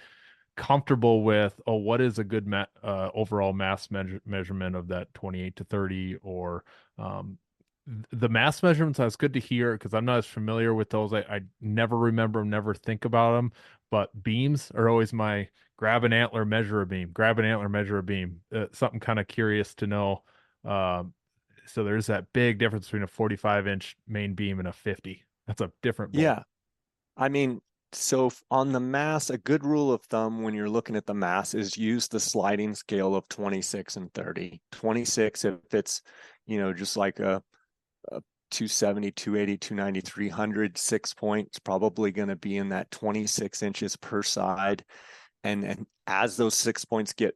comfortable with, oh, what is a good overall mass measurement of that 28 to 30, or the mass measurements. That's good to hear, because I'm not as familiar with those. I never remember them, never think about them. But beams are always my grab an antler, measure a beam, grab an antler, measure a beam. Something kind of curious to know. So there's that big difference between a 45-inch main beam and a 50. That's a different ball. Yeah. I mean, so on the mass, a good rule of thumb when you're looking at the mass is use the sliding scale of 26 and 30. 26, if it's, just like a 270, 280, 290, 300, 6 points, probably going to be in that 26 inches per side. And as those 6 points get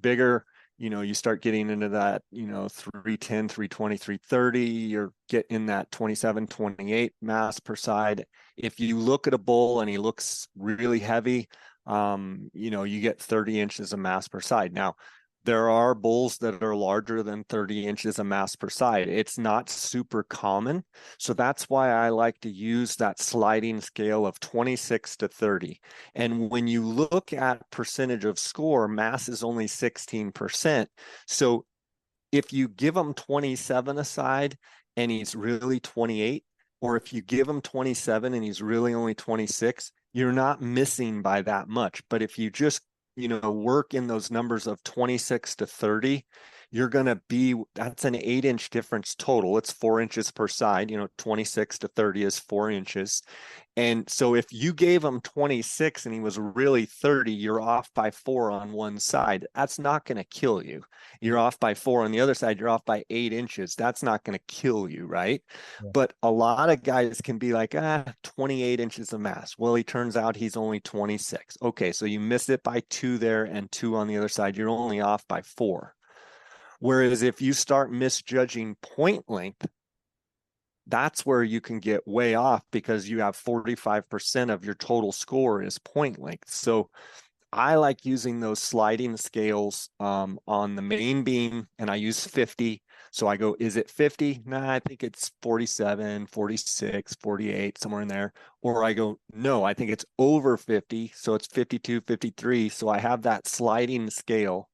bigger, you start getting into that, 310, 320, 330, you're getting in that 27, 28 mass per side. If you look at a bull and he looks really heavy, you get 30 inches of mass per side. Now, there are bulls that are larger than 30 inches of mass per side. It's not super common. So that's why I like to use that sliding scale of 26 to 30. And when you look at percentage of score, mass is only 16%. So if you give him 27 aside and he's really 28, or if you give him 27 and he's really only 26, you're not missing by that much. But if you just work in those numbers of 26 to 30, you're going to that's an 8-inch difference total. It's 4 inches per side. 26 to 30 is 4 inches. And so if you gave him 26 and he was really 30, you're off by 4 on one side. That's not going to kill you. You're off by 4 on the other side. You're off by 8 inches. That's not going to kill you, right? Yeah. But a lot of guys can be like, 28 inches of mass. Well, he turns out he's only 26. Okay, so you missed it by 2 there and 2 on the other side. You're only off by 4. Whereas if you start misjudging point length, that's where you can get way off, because you have 45% of your total score is point length. So I like using those sliding scales on the main beam, and I use 50. So I go, is it 50? Nah, I think it's 47, 46, 48, somewhere in there. Or I go, no, I think it's over 50. So it's 52, 53. So I have that sliding scale.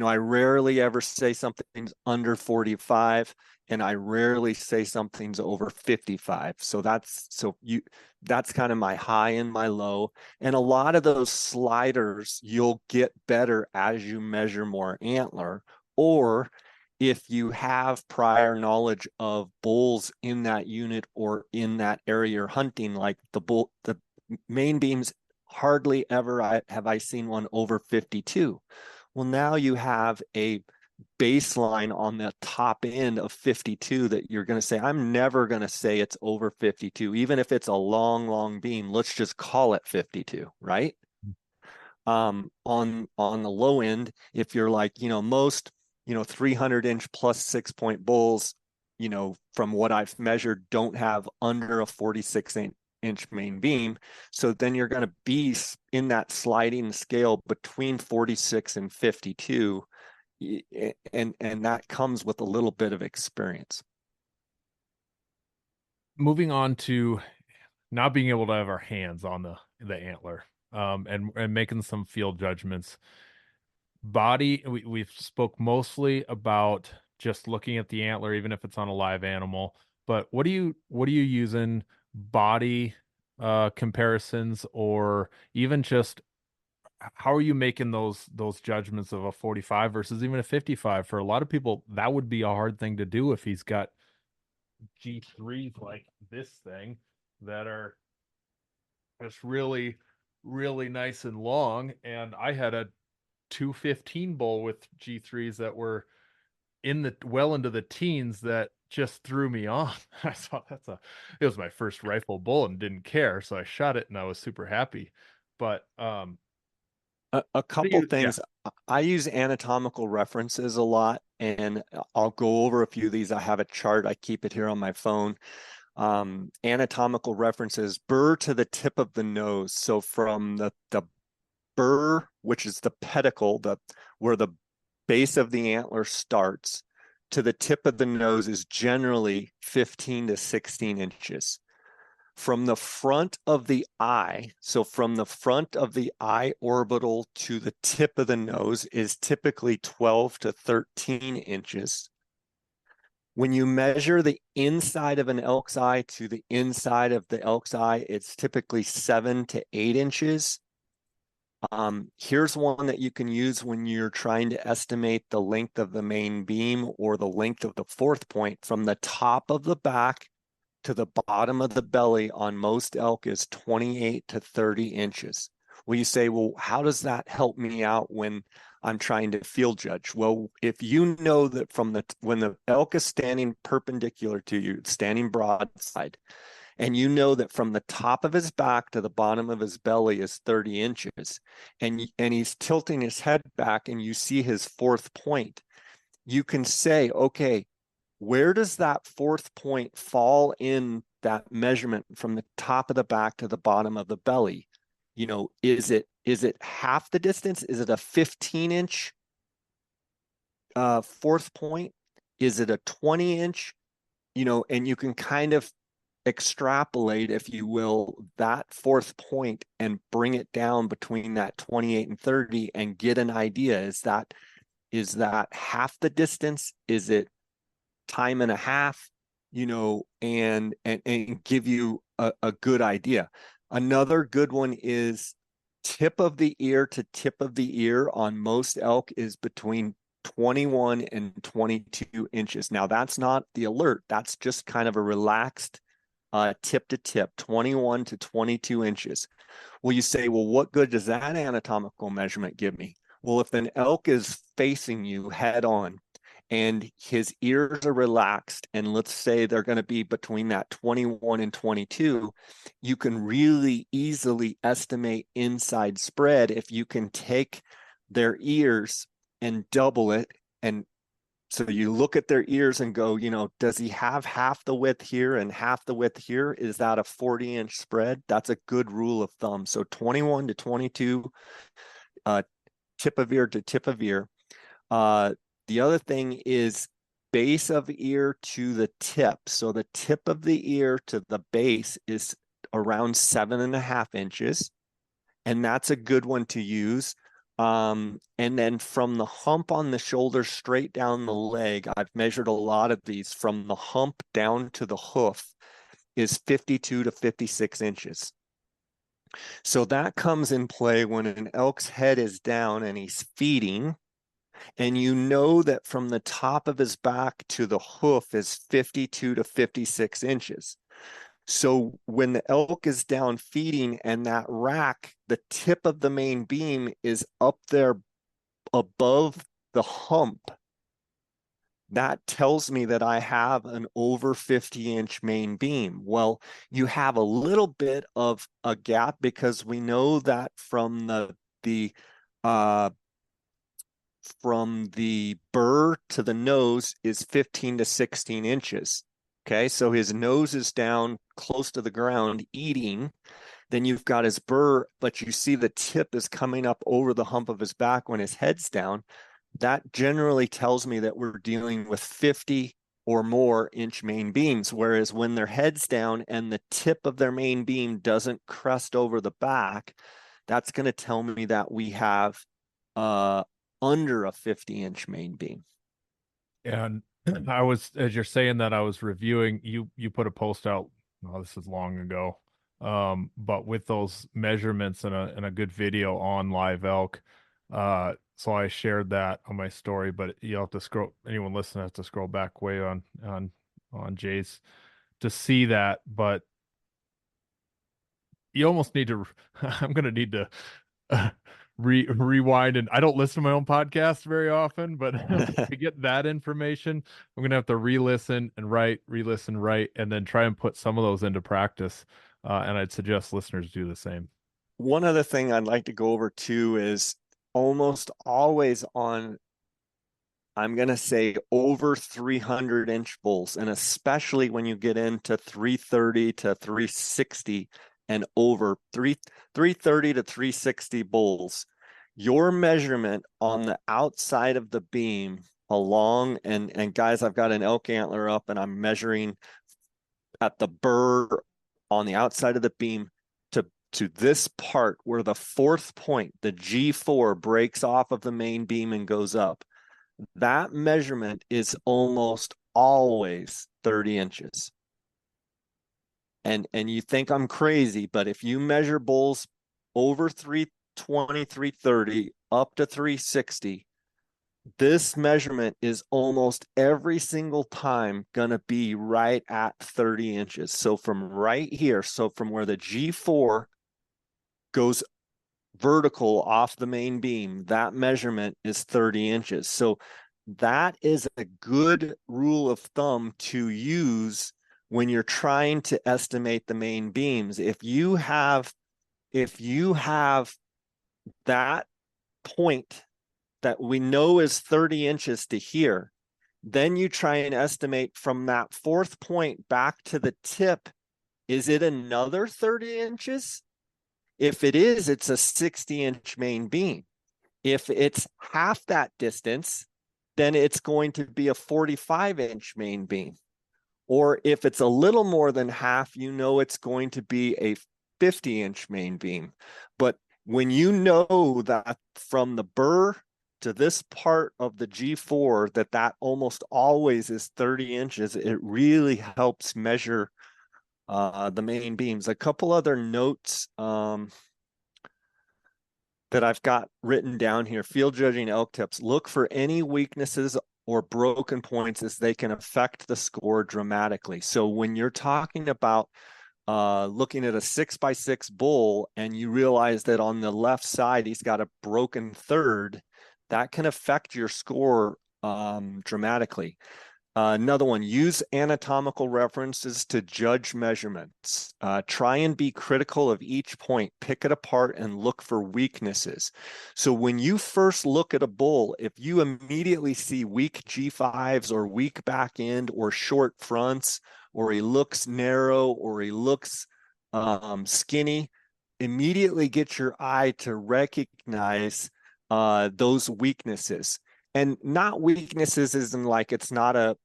I rarely ever say something's under 45, and I rarely say something's over 55. So that's kind of my high and my low. And a lot of those sliders, you'll get better as you measure more antler, or if you have prior knowledge of bulls in that unit or in that area you're hunting, like the main beams, hardly ever have I seen one over 52. Well, now you have a baseline on the top end of 52 that you're going to say, I'm never going to say it's over 52, even if it's a long, long beam. Let's just call it 52, right? On the low end, if you're like, most, 300-inch plus 6-point bulls, from what I've measured, don't have under a 46-inch main beam. So then you're going to be in that sliding scale between 46 and 52. and that comes with a little bit of experience. Moving on to not being able to have our hands on the antler, and making some field judgments. Body, we've spoke mostly about just looking at the antler, even if it's on a live animal. But what are you using body comparisons, or even just how are you making those judgments of a 45 versus even a 55? For a lot of people, that would be a hard thing to do if he's got G3s like this thing that are just really, really nice and long. And I had a 215 bull with G3s that were well into the teens that just threw me off. I thought it was my first rifle bull and didn't care. So I shot it and I was super happy. But A couple things. I use anatomical references a lot, and I'll go over a few of these. I have a chart. I keep it here on my phone. Anatomical references, burr to the tip of the nose. So from the burr, which is the pedicle, where the base of the antler starts, to the tip of the nose is generally 15 to 16 inches. From the front of the eye, so from the front of the eye orbital to the tip of the nose is typically 12 to 13 inches. When you measure the inside of an elk's eye to the inside of the elk's eye, it's typically 7 to 8 inches. Here's one that you can use when you're trying to estimate the length of the main beam or the length of the fourth point. From the top of the back to the bottom of the belly on most elk is 28 to 30 inches. Well, you say, well, how does that help me out when I'm trying to field judge? Well, if you know that when the elk is standing perpendicular to you, standing broadside, and you know that from the top of his back to the bottom of his belly is 30 inches, and he's tilting his head back and you see his fourth point, you can say, okay, where does that fourth point fall in that measurement from the top of the back to the bottom of the belly? You know, is it half the distance? Is it a 15-inch fourth point? Is it a 20-inch? You know, and you can kind of extrapolate, if you will, that fourth point and bring it down between that 28 and 30 and get an idea. Is that half the distance? Is it time and a half? You know, and give you a good idea. Another good one is tip of the ear to tip of the ear on most elk is between 21 and 22 inches. Now that's not the alert. That's just kind of a relaxed tip to tip, 21 to 22 inches. Well, you say, well, what good does that anatomical measurement give me? Well, if an elk is facing you head on and his ears are relaxed, and let's say they're going to be between that 21 and 22, you can really easily estimate inside spread if you can take their ears and double it. And so you look at their ears and go, you know, does he have half the width here and half the width here? Is that a 40-inch spread? That's a good rule of thumb. So 21 to 22, tip of ear to tip of ear. The other thing is base of ear to the tip. So the tip of the ear to the base is around 7.5 inches. And that's a good one to use. And then from the hump on the shoulder straight down the leg, I've measured a lot of these, from the hump down to the hoof is 52 to 56 inches. So that comes in play when an elk's head is down and he's feeding, and you know that from the top of his back to the hoof is 52 to 56 inches. So when the elk is down feeding and that rack, the tip of the main beam is up there above the hump, that tells me that I have an over 50-inch main beam. Well, you have a little bit of a gap because we know that from the burr to the nose is 15 to 16 inches. Okay, so his nose is down close to the ground eating. Then you've got his burr, but you see the tip is coming up over the hump of his back when his head's down. that generally tells me that we're dealing with 50 or more inch main beams. Whereas when their head's down and the tip of their main beam doesn't crest over the back, that's going to tell me that we have under a 50-inch main beam. And I was, as you're saying that, I was reviewing, you put a post out, oh, this is long ago. But with those measurements and a good video on live elk. So I shared that on my story, but you'll have to scroll, anyone listening has to scroll back way on Jay's to see that. But you almost need to, I'm going to need to rewind, and I don't listen to my own podcast very often, but to get that information, I'm gonna have to re-listen, write, and then try and put some of those into practice. And I'd suggest listeners do the same. One other thing I'd like to go over too is almost always on, I'm going to say, over 300-inch bulls, and especially when you get into 330 to 360 and over 330 to 360 bulls, your measurement on the outside of the beam along, and guys, I've got an elk antler up and I'm measuring at the burr on the outside of the beam to this part where the fourth point, the G4, breaks off of the main beam and goes up. That measurement is almost always 30 inches. And you think I'm crazy, but if you measure bulls over 320, 330 up to 360, this measurement is almost every single time going to be right at 30 inches. So from right here, so from where the G4 goes vertical off the main beam, that measurement is 30 inches. So that is a good rule of thumb to use when you're trying to estimate the main beams. If you have that point that we know is 30 inches to here, then you try and estimate from that fourth point back to the tip, is it another 30 inches? If it is, it's a 60-inch main beam. If it's half that distance, then it's going to be a 45-inch main beam. Or if it's a little more than half, you know it's going to be a 50-inch main beam. But when you know that from the burr to this part of the G4, that almost always is 30 inches, it really helps measure the main beams. A couple other notes that I've got written down here: field judging elk tips. Look for any weaknesses or broken points, as they can affect the score dramatically. So when you're talking about looking at a 6x6 bull and you realize that on the left side he's got a broken third, that can affect your score dramatically. Another one, use anatomical references to judge measurements. Try and be critical of each point, pick it apart and look for weaknesses. So when you first look at a bull, if you immediately see weak G5s or weak back end or short fronts, or he looks narrow or he looks skinny, immediately get your eye to recognize those weaknesses. And not weaknesses isn't like it's not a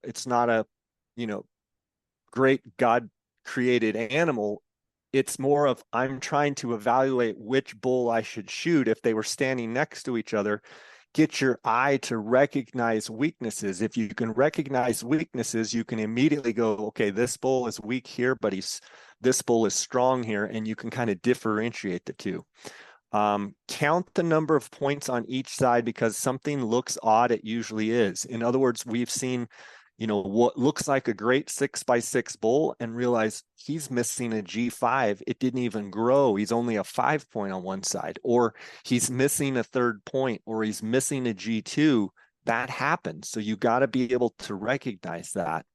great God created animal. It's more of, I'm trying to evaluate which bull I should shoot. If they were standing next to each other, get your eye to recognize weaknesses. If you can recognize weaknesses, you can immediately go, okay, this bull is weak here, but this bull is strong here, and you can kind of differentiate the two. Count the number of points on each side, because something looks odd, it usually is. In other words, we've seen, what looks like a great 6x6 bull and realize he's missing a G5. It didn't even grow. He's only a 5 point on one side, or he's missing a third point, or he's missing a G2. That happens. So you got to be able to recognize that.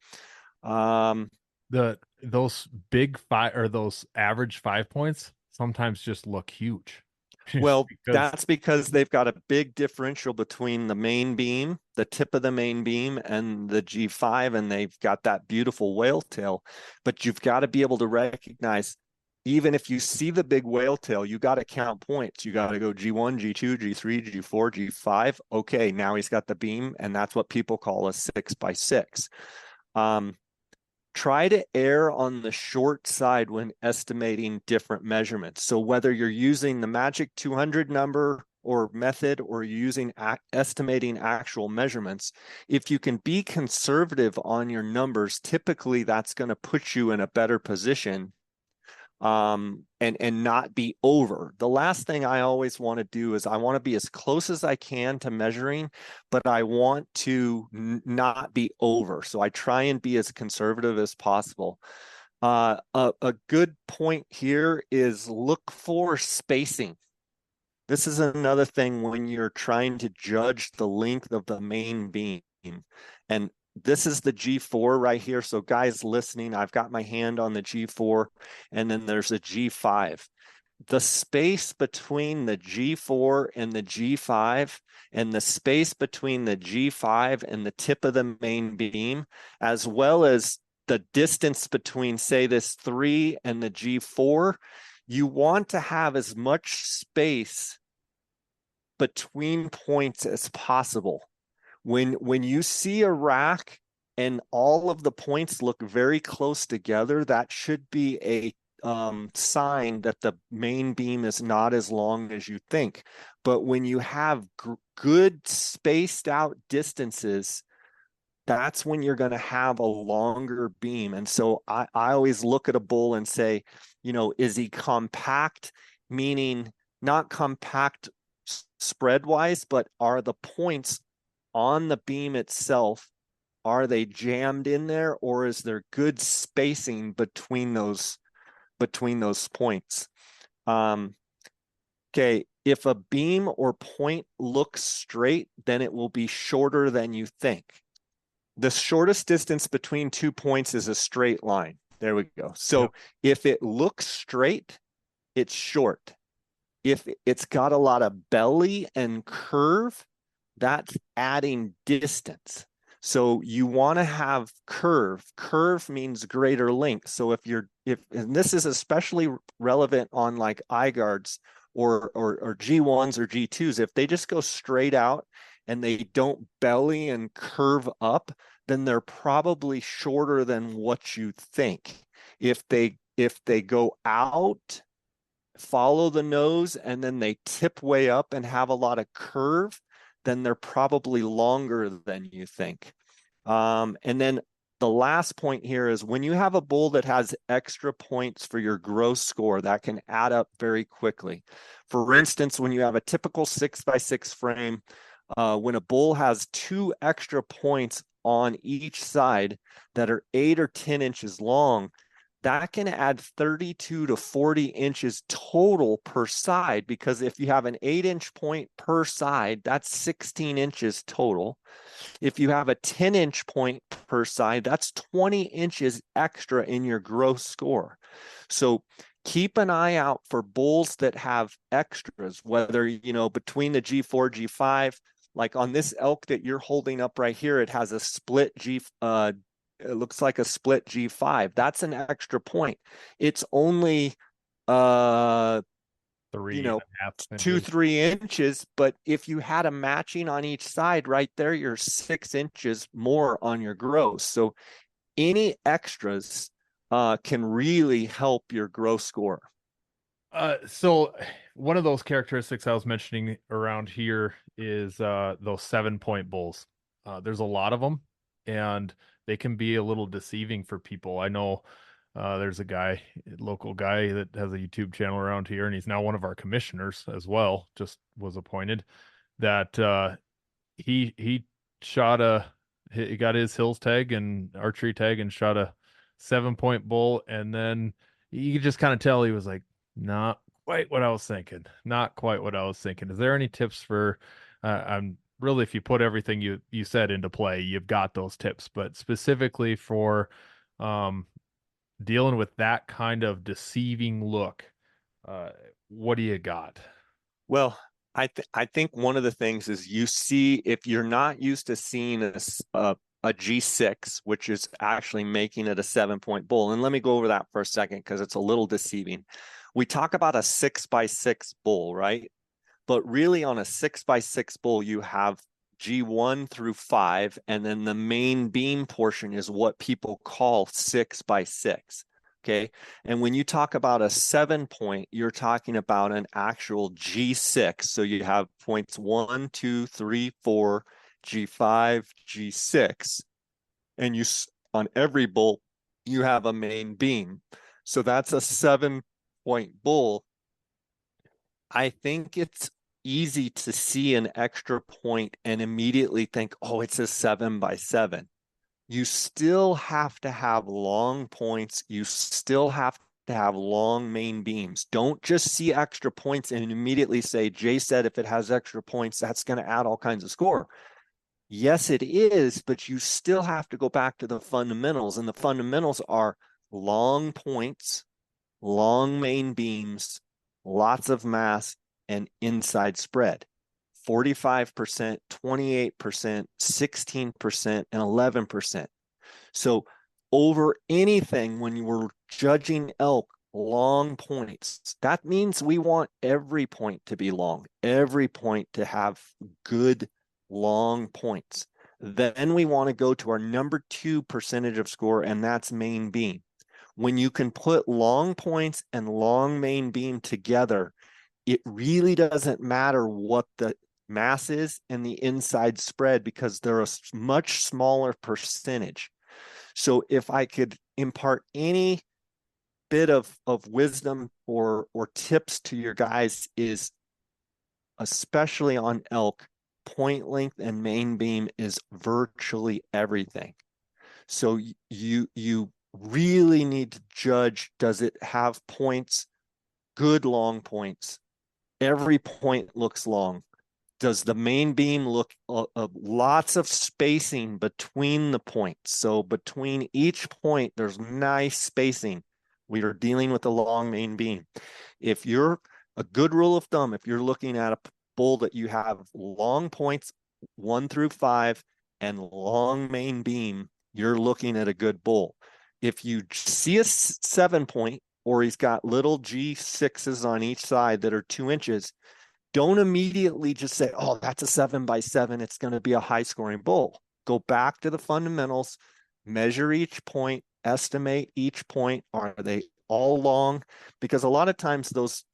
Those big five, or those average 5 points, sometimes just look huge. Well, that's because they've got a big differential between the main beam, the tip of the main beam, and the G5, and they've got that beautiful whale tail. But you've got to be able to recognize, even if you see the big whale tail, you got to count points. You got to go G1, G2, G3, G4, G5. Okay, now he's got the beam, and that's what people call a 6x6. Try to err on the short side when estimating different measurements. So whether you're using the magic 200 number or method, or you're using estimating actual measurements, if you can be conservative on your numbers, typically that's going to put you in a better position and not be over. The last thing I always want to do is I want to be as close as I can to measuring, but I want to not be over. So I try and be as conservative as possible. A good point here is look for spacing. This is another thing when you're trying to judge the length of the main beam. And this is the G4 right here. So guys listening, I've got my hand on the G4, and then there's a G5. The space between the G4 and the G5, and the space between the G5 and the tip of the main beam, as well as the distance between, say, this 3 and the G4, you want to have as much space between points as possible. When you see a rack and all of the points look very close together, that should be a sign that the main beam is not as long as you think. But when you have good spaced out distances, that's when you're going to have a longer beam. And so I always look at a bull and say, is he compact, meaning not compact spread wise, but are the points on the beam itself, are they jammed in there, or is there good spacing between those points? Okay, if a beam or point looks straight, then it will be shorter than you think. The shortest distance between 2 points is a straight line. There we go. So if it looks straight, it's short. If it's got a lot of belly and curve, that's adding distance. So you want to have curve. Curve means greater length. So and this is especially relevant on like iGuards or G1s or G2s, if they just go straight out and they don't belly and curve up, then they're probably shorter than what you think. If they go out, follow the nose, and then they tip way up and have a lot of curve, then they're probably longer than you think. And then the last point here is when you have a bull that has extra points for your gross score, that can add up very quickly. For instance, when you have a typical 6x6 frame, when a bull has 2 extra points on each side that are 8 or 10 inches long, that can add 32 to 40 inches total per side, because if you have an 8-inch point per side, that's 16 inches total. If you have a 10-inch point per side, that's 20 inches extra in your gross score. So keep an eye out for bulls that have extras, whether, between the G4, G5, like on this elk that you're holding up right here, it has a split it looks like a split G5. That's an extra point. It's only 3.5 2-3 inches, but if you had a matching on each side right there, you're 6 inches more on your gross. So any extras can really help your gross score. So one of those characteristics I was mentioning around here is those 7-point bulls. There's a lot of them, and they can be a little deceiving for people. I know there's a local guy that has a YouTube channel around here, and he's now one of our commissioners as well, just was appointed, that he got his hills tag and archery tag and shot a 7-point bull, and then you could just kind of tell he was like, not quite what I was thinking. Not quite what I was thinking. Is there any tips for, I'm really, if you put everything you said into play, you've got those tips, but specifically for dealing with that kind of deceiving look, what do you got? Well, I think one of the things is if you're not used to seeing a a G6, which is actually making it a 7-point bull. And let me go over that for a second because it's a little deceiving. We talk about a 6x6 bull, right? But really on a 6x6 bull, you have G1 through 5, and then the main beam portion is what people call 6x6. Okay. And when you talk about a 7-point, you're talking about an actual G6. So you have points 1, 2, 3, 4, G5, G6. And you, on every bull, you have a main beam. So that's a 7-point bull. I think it's easy to see an extra point and immediately think, oh, it's a 7x7. You still have to have long points. You still have to have long main beams. Don't just see extra points and immediately say, Jay said if it has extra points, that's going to add all kinds of score. Yes, it is, but you still have to go back to the fundamentals. And the fundamentals are long points, long main beams, lots of mass, and inside spread. 45%, 28%, 16%, and 11%. So over anything, when you were judging elk, long points, that means we want every point to be long, every point to have good long points. Then we want to go to our number 2 percentage of score, and that's main beam. When you can put long points and long main beam together, it really doesn't matter what the mass is and the inside spread because they're a much smaller percentage. So if I could impart any bit of wisdom or tips to your guys is, especially on elk, point length and main beam is virtually everything. So you really need to judge, does it have points, good long points? Every point looks long. Does the main beam look lots of spacing between the points? So between each point, there's nice spacing. We are dealing with a long main beam. If you're a good rule of thumb, if you're looking at a bull that you have long points 1 through 5 and long main beam, you're looking at a good bull. If you see a 7-point or he's got little G6s on each side that are 2 inches, don't immediately just say, oh, that's a 7x7. It's going to be a high scoring bull. Go back to the fundamentals, measure each point, estimate each point. Are they all long? Because a lot of times those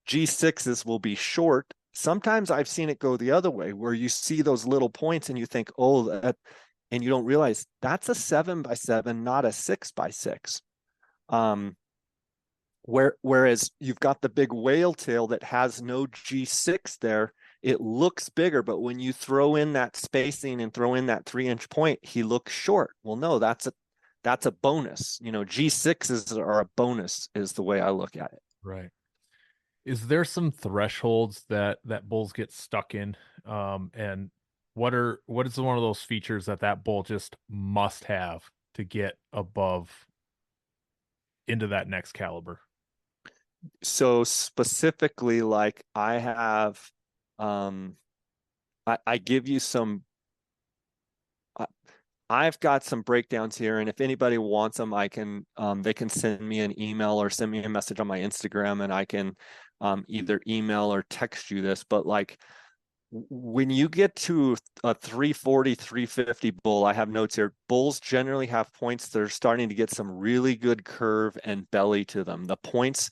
G6s will be short. Sometimes I've seen it go the other way where you see those little points and you think, oh, that, and you don't realize that's a 7x7, not a 6x6. Whereas you've got the big whale tail that has no G6 there, it looks bigger, but when you throw in that spacing and throw in that 3-inch point, he looks short. Well, no, that's a bonus. You know, G6s are a bonus is the way I look at it. Right. Is there some thresholds that bulls get stuck in? And what is one of those features that bull just must have to get above into that next caliber? So specifically, like I have, I give you some, I've got some breakdowns here, and if anybody wants them, I can, they can send me an email or send me a message on my Instagram, and I can either email or text you this. But like when you get to a 340, 350 bull, I have notes here. Bulls generally have points that are starting to get some really good curve and belly to them. The points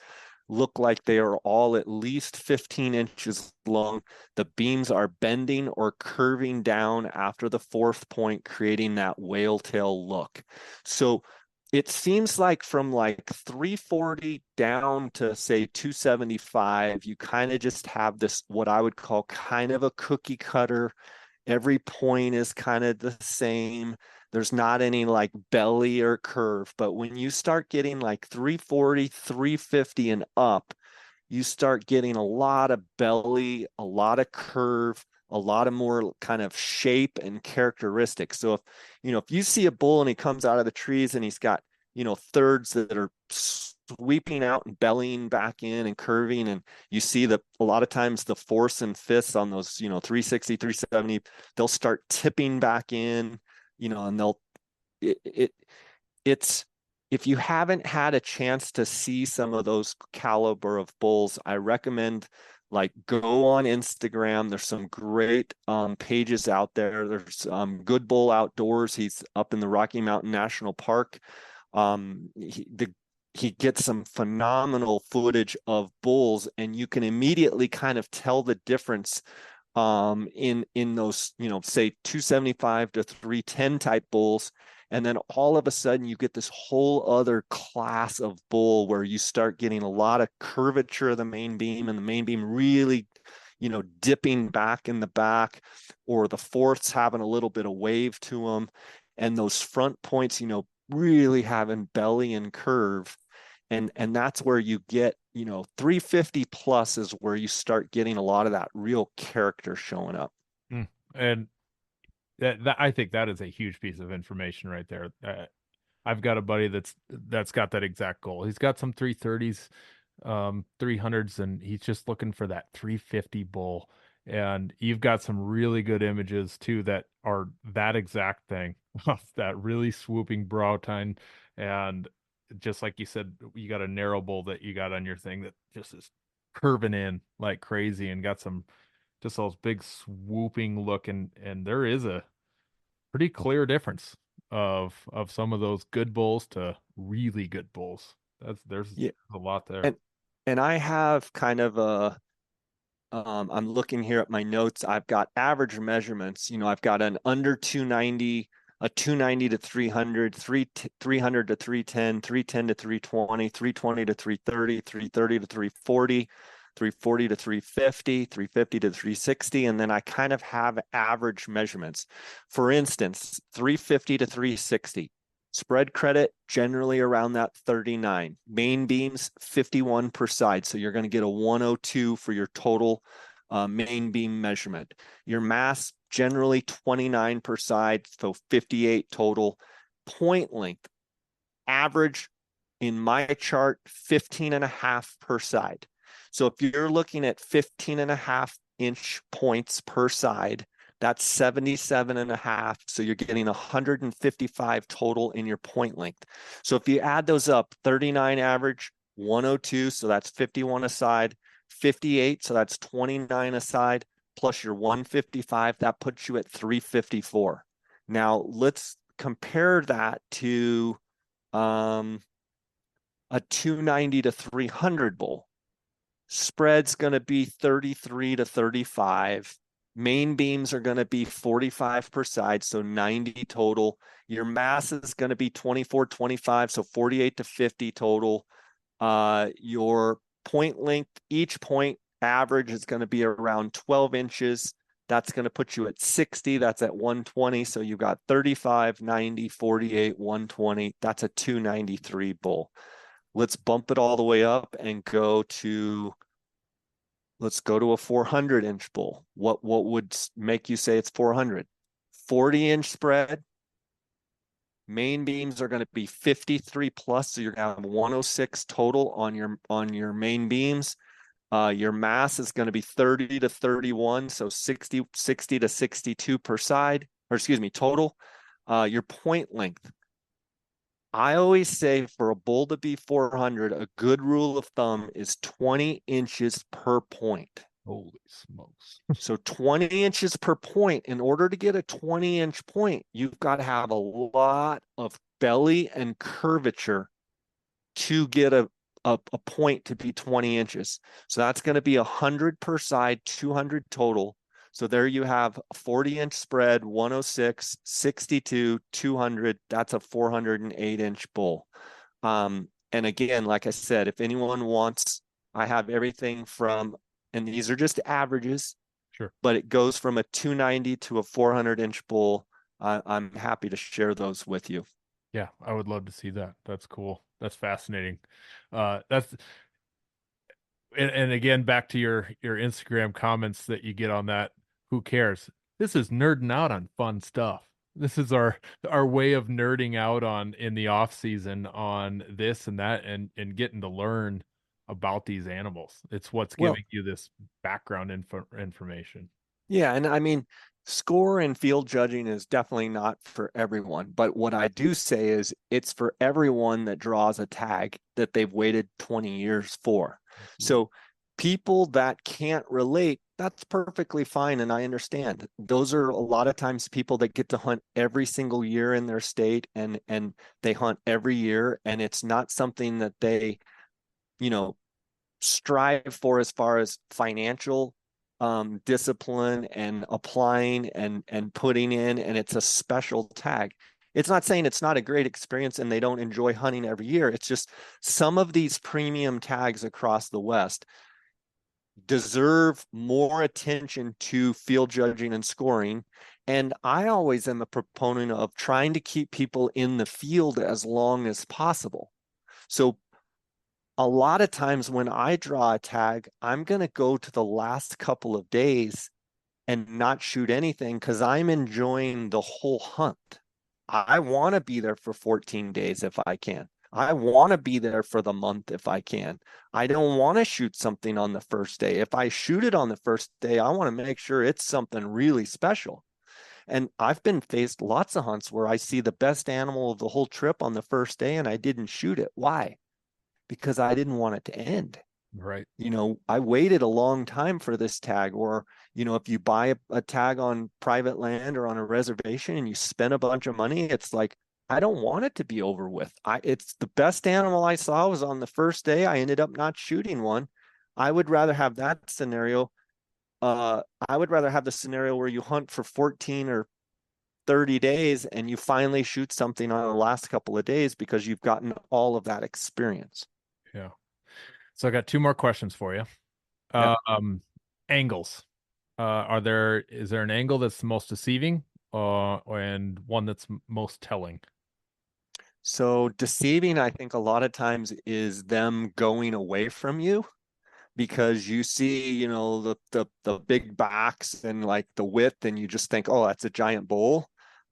look like they are all at least 15 inches long. The beams are bending or curving down after the 4th point, creating that whale tail look. So it seems like from like 340 down to say 275, you kind of just have this, what I would call kind of a cookie cutter. Every point is kind of the same. There's not any like belly or curve, but when you start getting like 340, 350 and up, you start getting a lot of belly, a lot of curve, a lot of more kind of shape and characteristics. So if you see a bull and he comes out of the trees and he's got, thirds that are sweeping out and bellying back in and curving, and you see a lot of times the force and fists on those, 360, 370, they'll start tipping back in. and it's, if you haven't had a chance to see some of those caliber of bulls, I recommend like go on Instagram. There's some great pages out there. There's Good Bull Outdoors. He's up in the Rocky Mountain National Park. He gets some phenomenal footage of bulls, and you can immediately kind of tell the difference in those, say 275 to 310 type bulls. And then all of a sudden you get this whole other class of bull where you start getting a lot of curvature of the main beam, and the main beam really, dipping back in the back, or the fourths having a little bit of wave to them. And those front points, really having belly and curve. And that's where you get, 350 plus is where you start getting a lot of that real character showing up. And that I think that is a huge piece of information right there. I've got a buddy that's got that exact goal. He's got some 330s, 300s, and he's just looking for that 350 bull. And you've got some really good images too that are that exact thing, that really swooping brow tine. And just like you said, you got a narrow bull that you got on your thing that just is curving in like crazy, and got some just those big swooping look, and there is a pretty clear difference of some of those good bulls to really good bulls. There's a lot there. And I have kind of I'm looking here at my notes. I've got average measurements. I've got an under 290, a 290 to 300, 300 to 310, 310 to 320, 320 to 330, 330 to 340, 340 to 350, 350 to 360, and then I kind of have average measurements. For instance, 350 to 360. Spread credit, generally around that 39. Main beams, 51 per side, so you're going to get a 102 for your total main beam measurement. Your mass, generally 29 per side, so 58 total. Point length, average in my chart, 15.5 per side. So if you're looking at 15.5 inch points per side, that's 77.5. So you're getting 155 total in your point length. So if you add those up, 39 average, 102, so that's 51 a side, 58, so that's 29 a side, plus your 155, that puts you at 354. Now let's compare that to a 290 to 300 bull. Spread's going to be 33 to 35. Main beams are going to be 45 per side, so 90 total. Your mass is going to be 24, 25, so 48 to 50 total. Your point length, each point average is going to be around 12 inches. That's going to put you at 60. That's at 120. So you've got 35, 90, 48, 120. That's a 293 bull. Let's bump it all the way up and let's go to a 400 inch bull. What would make you say it's 400? 40 inch spread. Main beams are going to be 53 plus, so you're going to have 106 total on your main beams. Your mass is going to be 30 to 31, so 60 to 62 per side, or excuse me, total. Your point length. I always say for a bull to be 400, a good rule of thumb is 20 inches per point. Holy smokes. So 20 inches per point. In order to get a 20-inch point, you've got to have a lot of belly and curvature to get a point to be 20 inches. So that's going to be 100 per side, 200 total. So there you have a 40-inch spread, 106, 62, 200. That's a 408-inch bull. And again, like I said, if anyone wants, I have everything from, and these are just averages, sure, but it goes from a 290 to a 400-inch bull. I'm happy to share those with you. Yeah, I would love to see that. That's cool. That's fascinating. And again, back to your Instagram comments that you get on that. Who cares? This is nerding out on fun stuff. This is our way of nerding out on in the off season on this and that, and getting to learn about these animals. It's what's giving you this background information. Yeah, and I mean, score and field judging is definitely not for everyone. But what I do say is it's for everyone that draws a tag that they've waited 20 years for. So people that can't relate, that's perfectly fine. And I understand. Those are a lot of times people that get to hunt every single year in their state and they hunt every year. And it's not something that they, you know, strive for as far as financial discipline and applying and putting in, and it's a special tag. It's not saying it's not a great experience and they don't enjoy hunting every year. It's just some of these premium tags across the West deserve more attention to field judging and scoring. And I always am a proponent of trying to keep people in the field as long as possible. So a lot of times when I draw a tag, I'm going to go to the last couple of days and not shoot anything because I'm enjoying the whole hunt. I want to be there for 14 days if I can. I want to be there for the month if I can. I don't want to shoot something on the first day. If I shoot it on the first day, I want to make sure it's something really special. And I've been faced lots of hunts where I see the best animal of the whole trip on the first day and I didn't shoot it. Why? Because I didn't want it to end. Right. You know, I waited a long time for this tag. Or, you know, if you buy a tag on private land or on a reservation and you spend a bunch of money, it's like, I don't want it to be over with. It's the best animal I saw was on the first day. I ended up not shooting one. I would rather have that scenario. I would rather have the scenario where you hunt for 14 or 30 days and you finally shoot something on the last couple of days because you've gotten all of that experience. Yeah. So I got two more questions for you. Yeah. Angles. Is there an angle that's the most deceiving, and one that's most telling? So deceiving, I think a lot of times is them going away from you because you see, you know, the big backs and like the width, and you just think, oh, that's a giant bull.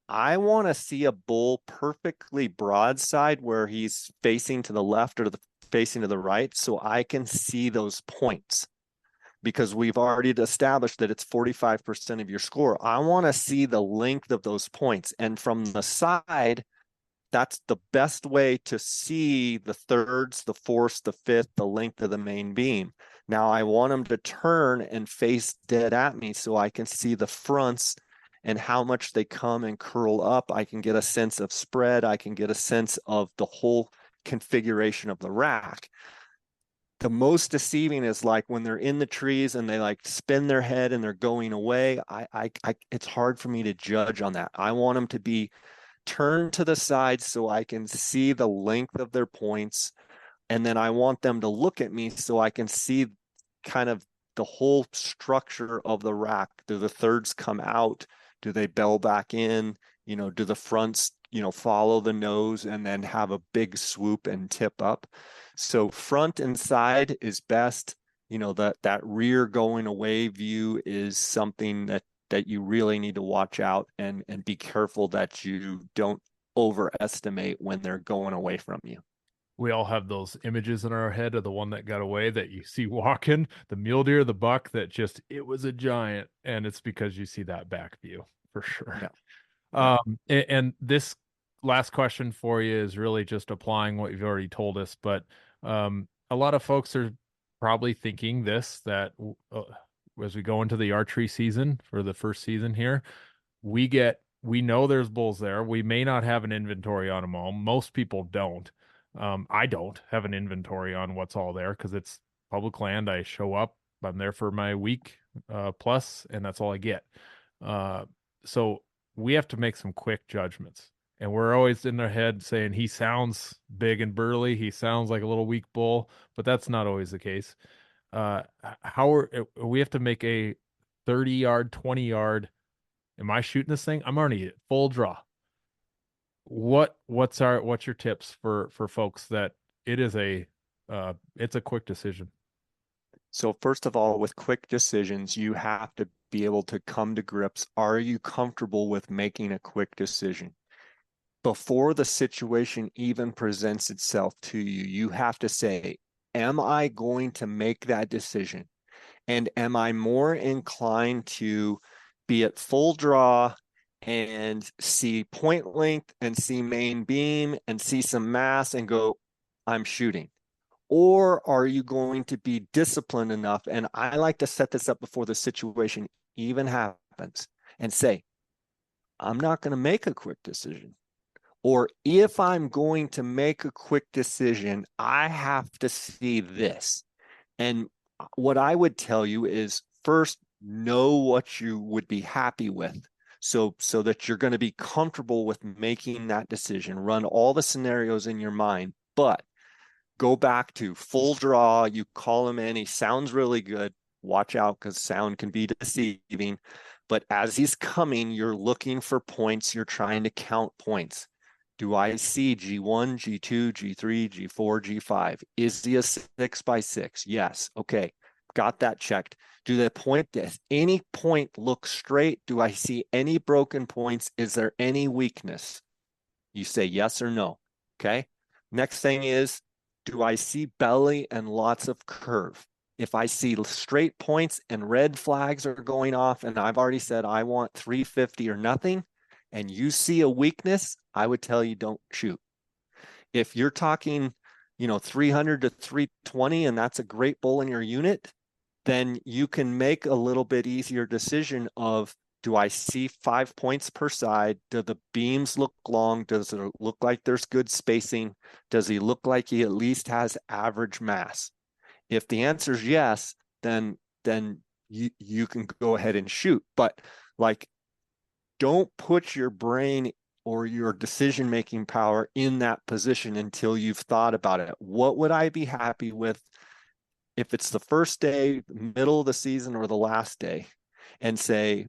I want to see a bull perfectly broadside where he's facing to the left or facing to the right, so I can see those points. Because we've already established that it's 45% of your score. I want to see the length of those points. And from the side, that's the best way to see the thirds, the fourths, the fifth, the length of the main beam. Now I want them to turn and face dead at me so I can see the fronts and how much they come and curl up. I can get a sense of spread. I can get a sense of the whole configuration of the rack. The most deceiving is like when they're in the trees and they like spin their head and they're going away. It's hard for me to judge on that. I want them to be turned to the side so I can see the length of their points. And then I want them to look at me so I can see kind of the whole structure of the rack. Do the thirds come out? Do they bell back in? You know, do the fronts, you know, follow the nose and then have a big swoop and tip up? So front and side is best. You know, that rear going away view is something that you really need to watch out and be careful that you don't overestimate when they're going away from you. We all have those images in our head of the one that got away that you see walking, the mule deer, the buck that just, it was a giant. And it's because you see that back view for sure. Yeah. And this last question for you is really just applying what you've already told us. But a lot of folks are probably thinking this, that as we go into the archery season for the first season here, we know there's bulls there. We may not have an inventory on them all. Most people don't. I don't have an inventory on what's all there because it's public land. I show up, I'm there for my week plus, and that's all I get. So we have to make some quick judgments. And we're always in our head saying he sounds big and burly. He sounds like a little weak bull, but that's not always the case. We have to make a 30-yard, 20-yard. Am I shooting this thing? I'm already at full draw. What's your tips for folks that it's a quick decision? So first of all, with quick decisions, you have to be able to come to grips. Are you comfortable with making a quick decision? Before the situation even presents itself to you, you have to say, am I going to make that decision? And am I more inclined to be at full draw and see point length and see main beam and see some mass and go, I'm shooting? Or are you going to be disciplined enough? And I like to set this up before the situation even happens and say, I'm not going to make a quick decision. Or if I'm going to make a quick decision, I have to see this. And what I would tell you is first, know what you would be happy with. So that you're going to be comfortable with making that decision. Run all the scenarios in your mind, but go back to full draw. You call him in. He sounds really good. Watch out, because sound can be deceiving. But as he's coming, you're looking for points. You're trying to count points. Do I see G1, G2, G3, G4, G5? Is he a 6x6? Yes. Okay. Got that checked. Do the point, does any point look straight? Do I see any broken points? Is there any weakness? You say yes or no. Okay. Next thing is, do I see belly and lots of curve? If I see straight points and red flags are going off, and I've already said I want 350 or nothing, and you see a weakness, I would tell you don't shoot. If you're talking, 300 to 320, and that's a great bull in your unit, then you can make a little bit easier decision of, do I see 5 points per side? Do the beams look long? Does it look like there's good spacing? Does he look like he at least has average mass? If the answer is yes, then you can go ahead and shoot. But don't put your brain or your decision-making power in that position until you've thought about it. What would I be happy with if it's the first day, middle of the season, or the last day? And say,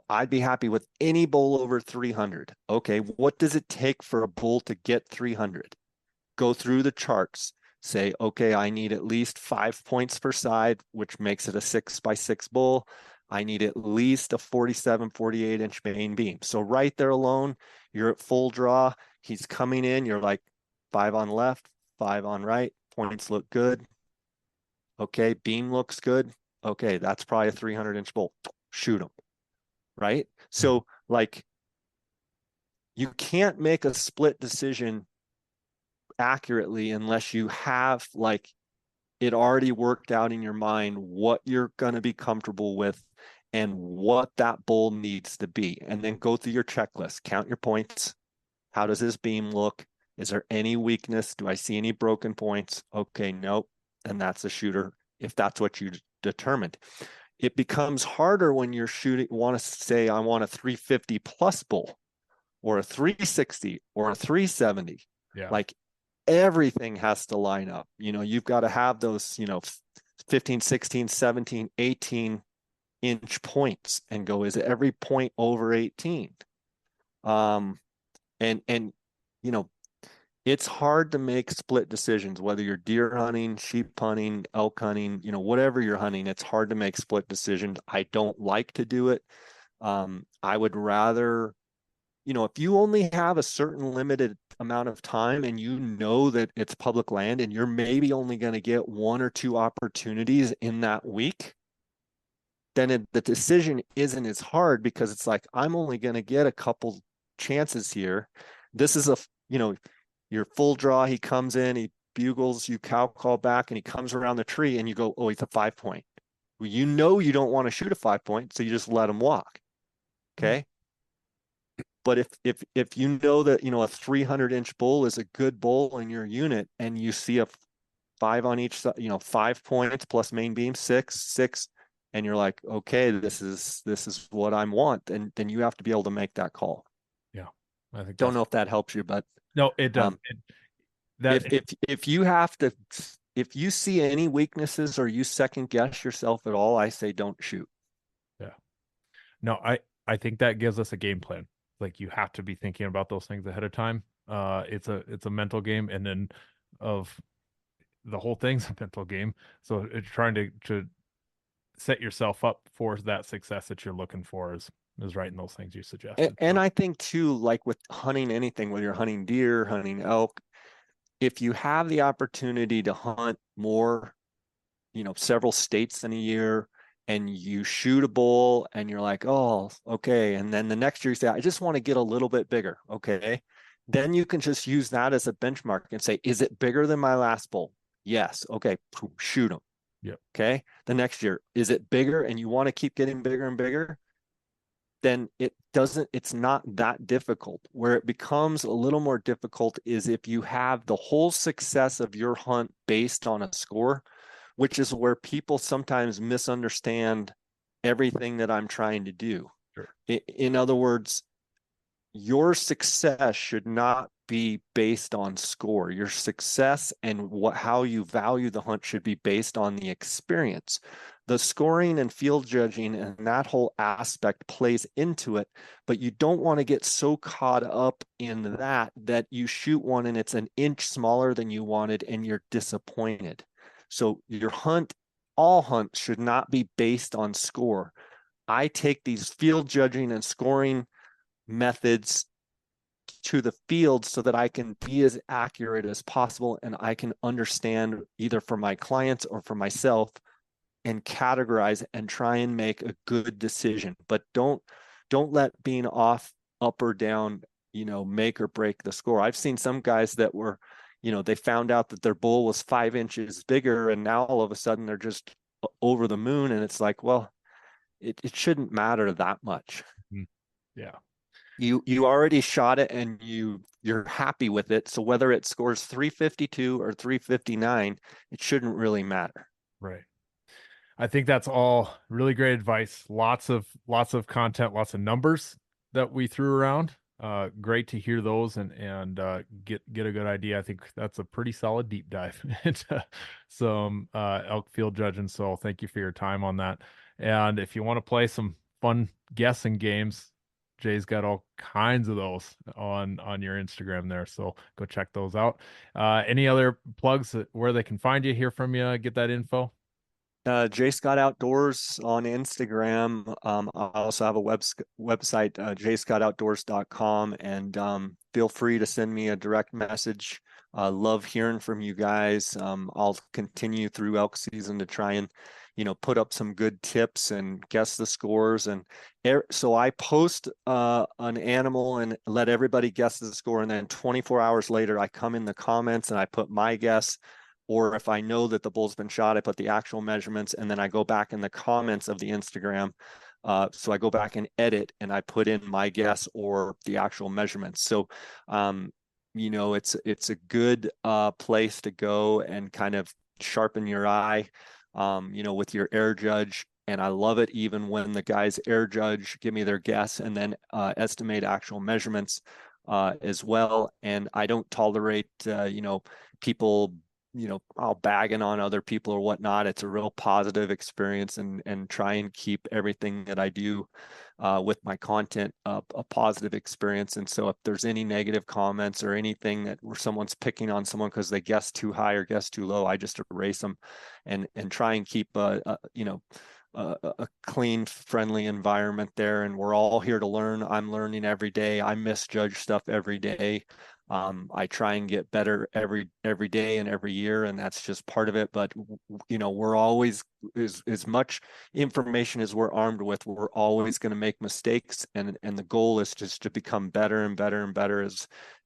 I'd be happy with any bull over 300. Okay, what does it take for a bull to get 300? Go through the charts. Say, okay, I need at least 5 points per side, which makes it a 6x6 bull. I need at least a 47, 48 inch main beam. So right there alone, you're at full draw. He's coming in. You're like 5 on left, 5 on right. Points look good. Okay, beam looks good. Okay, that's probably a 300 inch bull. Shoot him. Right? So you can't make a split decision accurately unless you have it already worked out in your mind what you're going to be comfortable with and what that bull needs to be. And then go through your checklist, count your points. How does this beam look? Is there any weakness? Do I see any broken points? Okay, nope. And that's a shooter if that's what you determined. It becomes harder when you're shooting, want to say, I want a 350 plus bull or a 360 or a 370. Yeah. Everything has to line up. You've got to have those, 15, 16, 17, 18 inch points and go, is every point over 18? It's hard to make split decisions, whether you're deer hunting, sheep hunting, elk hunting, whatever you're hunting, it's hard to make split decisions. I don't like to do it. I would rather, if you only have a certain limited amount of time and that it's public land and you're maybe only going to get 1 or 2 opportunities in that week, then the decision isn't as hard, because it's like, I'm only going to get a couple chances here. This is your full draw. He comes in, he bugles, you cow call back, and he comes around the tree and you go, oh, it's a 5 point. Well, you don't want to shoot a 5 point, so you just let him walk. Okay. But if you know that, a 300 inch bull is a good bull in your unit, and you see a 5 on each side, 5 points plus main beam, 6, and you're like, okay, this is what I want. And then you have to be able to make that call. Yeah. I think don't know if that helps you, but no, it does. If you see any weaknesses or you second guess yourself at all, I say don't shoot. Yeah. No, I think that gives us a game plan. You have to be thinking about those things ahead of time. It's a mental game, and then of the whole thing's a mental game. So it's trying to set yourself up for that success that you're looking for is writing those things you suggested. And I think too, with hunting anything, whether you're hunting deer, hunting elk, if you have the opportunity to hunt more several states in a year, and you shoot a bull and you're like, oh, okay. And then the next year you say, I just want to get a little bit bigger. Okay. Then you can just use that as a benchmark and say, is it bigger than my last bull? Yes. Okay. Shoot them. Yep. Okay. The next year, is it bigger and you want to keep getting bigger and bigger? Then it's not that difficult. Where it becomes a little more difficult is if you have the whole success of your hunt based on a score, which is where people sometimes misunderstand everything that I'm trying to do. Sure. In other words, your success should not be based on score. Your success and how you value the hunt should be based on the experience. The scoring and field judging and that whole aspect plays into it, but you don't want to get so caught up in that you shoot one and it's an inch smaller than you wanted and you're disappointed. So your all hunts should not be based on score. I take these field judging and scoring methods to the field so that I can be as accurate as possible and I can understand either for my clients or for myself and categorize and try and make a good decision. But don't let being off, up or down, make or break the score. I've seen some guys that were, they found out that their bull was 5 inches bigger and now all of a sudden they're just over the moon. And it's like, well, it shouldn't matter that much. Yeah. You already shot it and you're happy with it. So whether it scores 352 or 359, it shouldn't really matter. Right. I think that's all really great advice. Lots of content, lots of numbers that we threw around. Great to hear those and get a good idea. I think that's a pretty solid deep dive into some elk field judging. So thank you for your time on that. And if you want to play some fun guessing games, Jay's got all kinds of those on your Instagram there. So go check those out. Any other plugs where they can find you, hear from you, get that info? Jay Scott Outdoors on Instagram. I also have a website, jayscottoutdoors.com, and feel free to send me a direct message. Love hearing from you guys. I'll continue through elk season to try and, put up some good tips and guess the scores. And so I post an animal and let everybody guess the score. And then 24 hours later, I come in the comments and I put my guess. Or if I know that the bull's been shot, I put the actual measurements and then I go back in the comments of the Instagram. So I go back and edit and I put in my guess or the actual measurements. So, it's a good place to go and kind of sharpen your eye, with your air judge. And I love it even when the guys air judge, give me their guess and then estimate actual measurements as well. And I don't tolerate, people all bagging on other people or whatnot. It's a real positive experience and try and keep everything that I do with my content a positive experience. And so if there's any negative comments or anything where someone's picking on someone because they guess too high or guess too low, I just erase them and try and keep a clean, friendly environment there. And we're all here to learn. I'm learning every day. I misjudge stuff every day. I try and get better every day and every year, and that's just part of it. But we're always, as much information as we're armed with, we're always going to make mistakes, and the goal is just to become better and better and better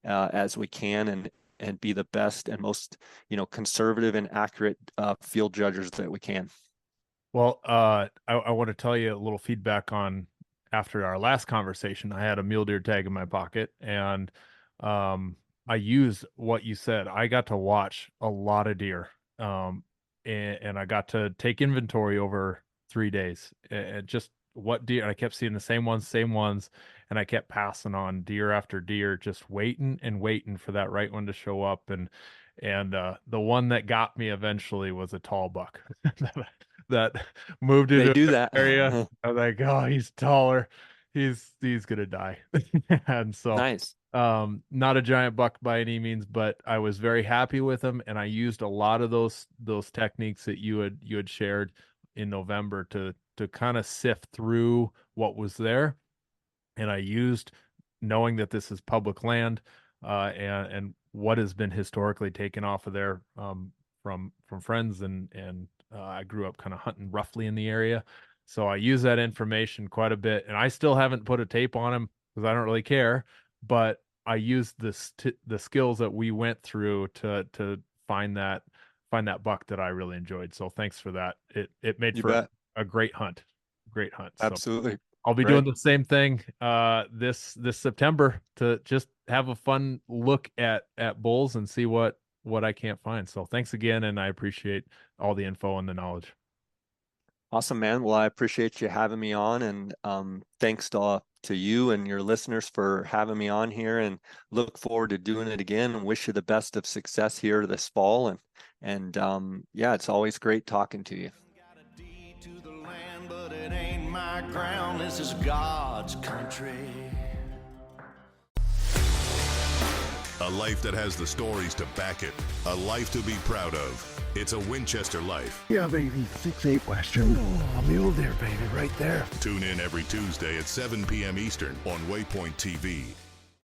as we can, and be the best and most conservative and accurate field judges that we can. Well, I want to tell you a little feedback on after our last conversation. I had a mule deer tag in my pocket, and I used what you said. I got to watch a lot of deer, and I got to take inventory over 3 days, and just what deer. I kept seeing the same ones, and I kept passing on deer after deer, just waiting and waiting for that right one to show up. And the one that got me eventually was a tall buck that moved into They do an that area. I was like, oh, he's taller. He's gonna die. And so nice. Not a giant buck by any means, but I was very happy with him, and I used a lot of those techniques that you had shared in November to kind of sift through what was there. And I used, knowing that this is public land, and what has been historically taken off of there from friends and I grew up kind of hunting roughly in the area. So I use that information quite a bit, and I still haven't put a tape on him because I don't really care, but I used the skills that we went through to find that buck that I really enjoyed. So thanks for that. It made You for bet. a great hunt. Great hunt. So Absolutely. I'll be Great. doing the same thing this September to just have a fun look at bulls and see what I can't find. So thanks again, and I appreciate all the info and the knowledge. Awesome, man. Well, I appreciate you having me on, and thanks to you and your listeners for having me on here, and look forward to doing it again, and wish you the best of success here this fall. And yeah, it's always great talking to you. Got a deed to the land, but it ain't my ground. This is God's country. A life that has the stories to back it. A life to be proud of. It's a Winchester life. Yeah, baby. 6'8" Western. Oh, mule deer, baby, right there. Tune in every Tuesday at 7 p.m. Eastern on Waypoint TV.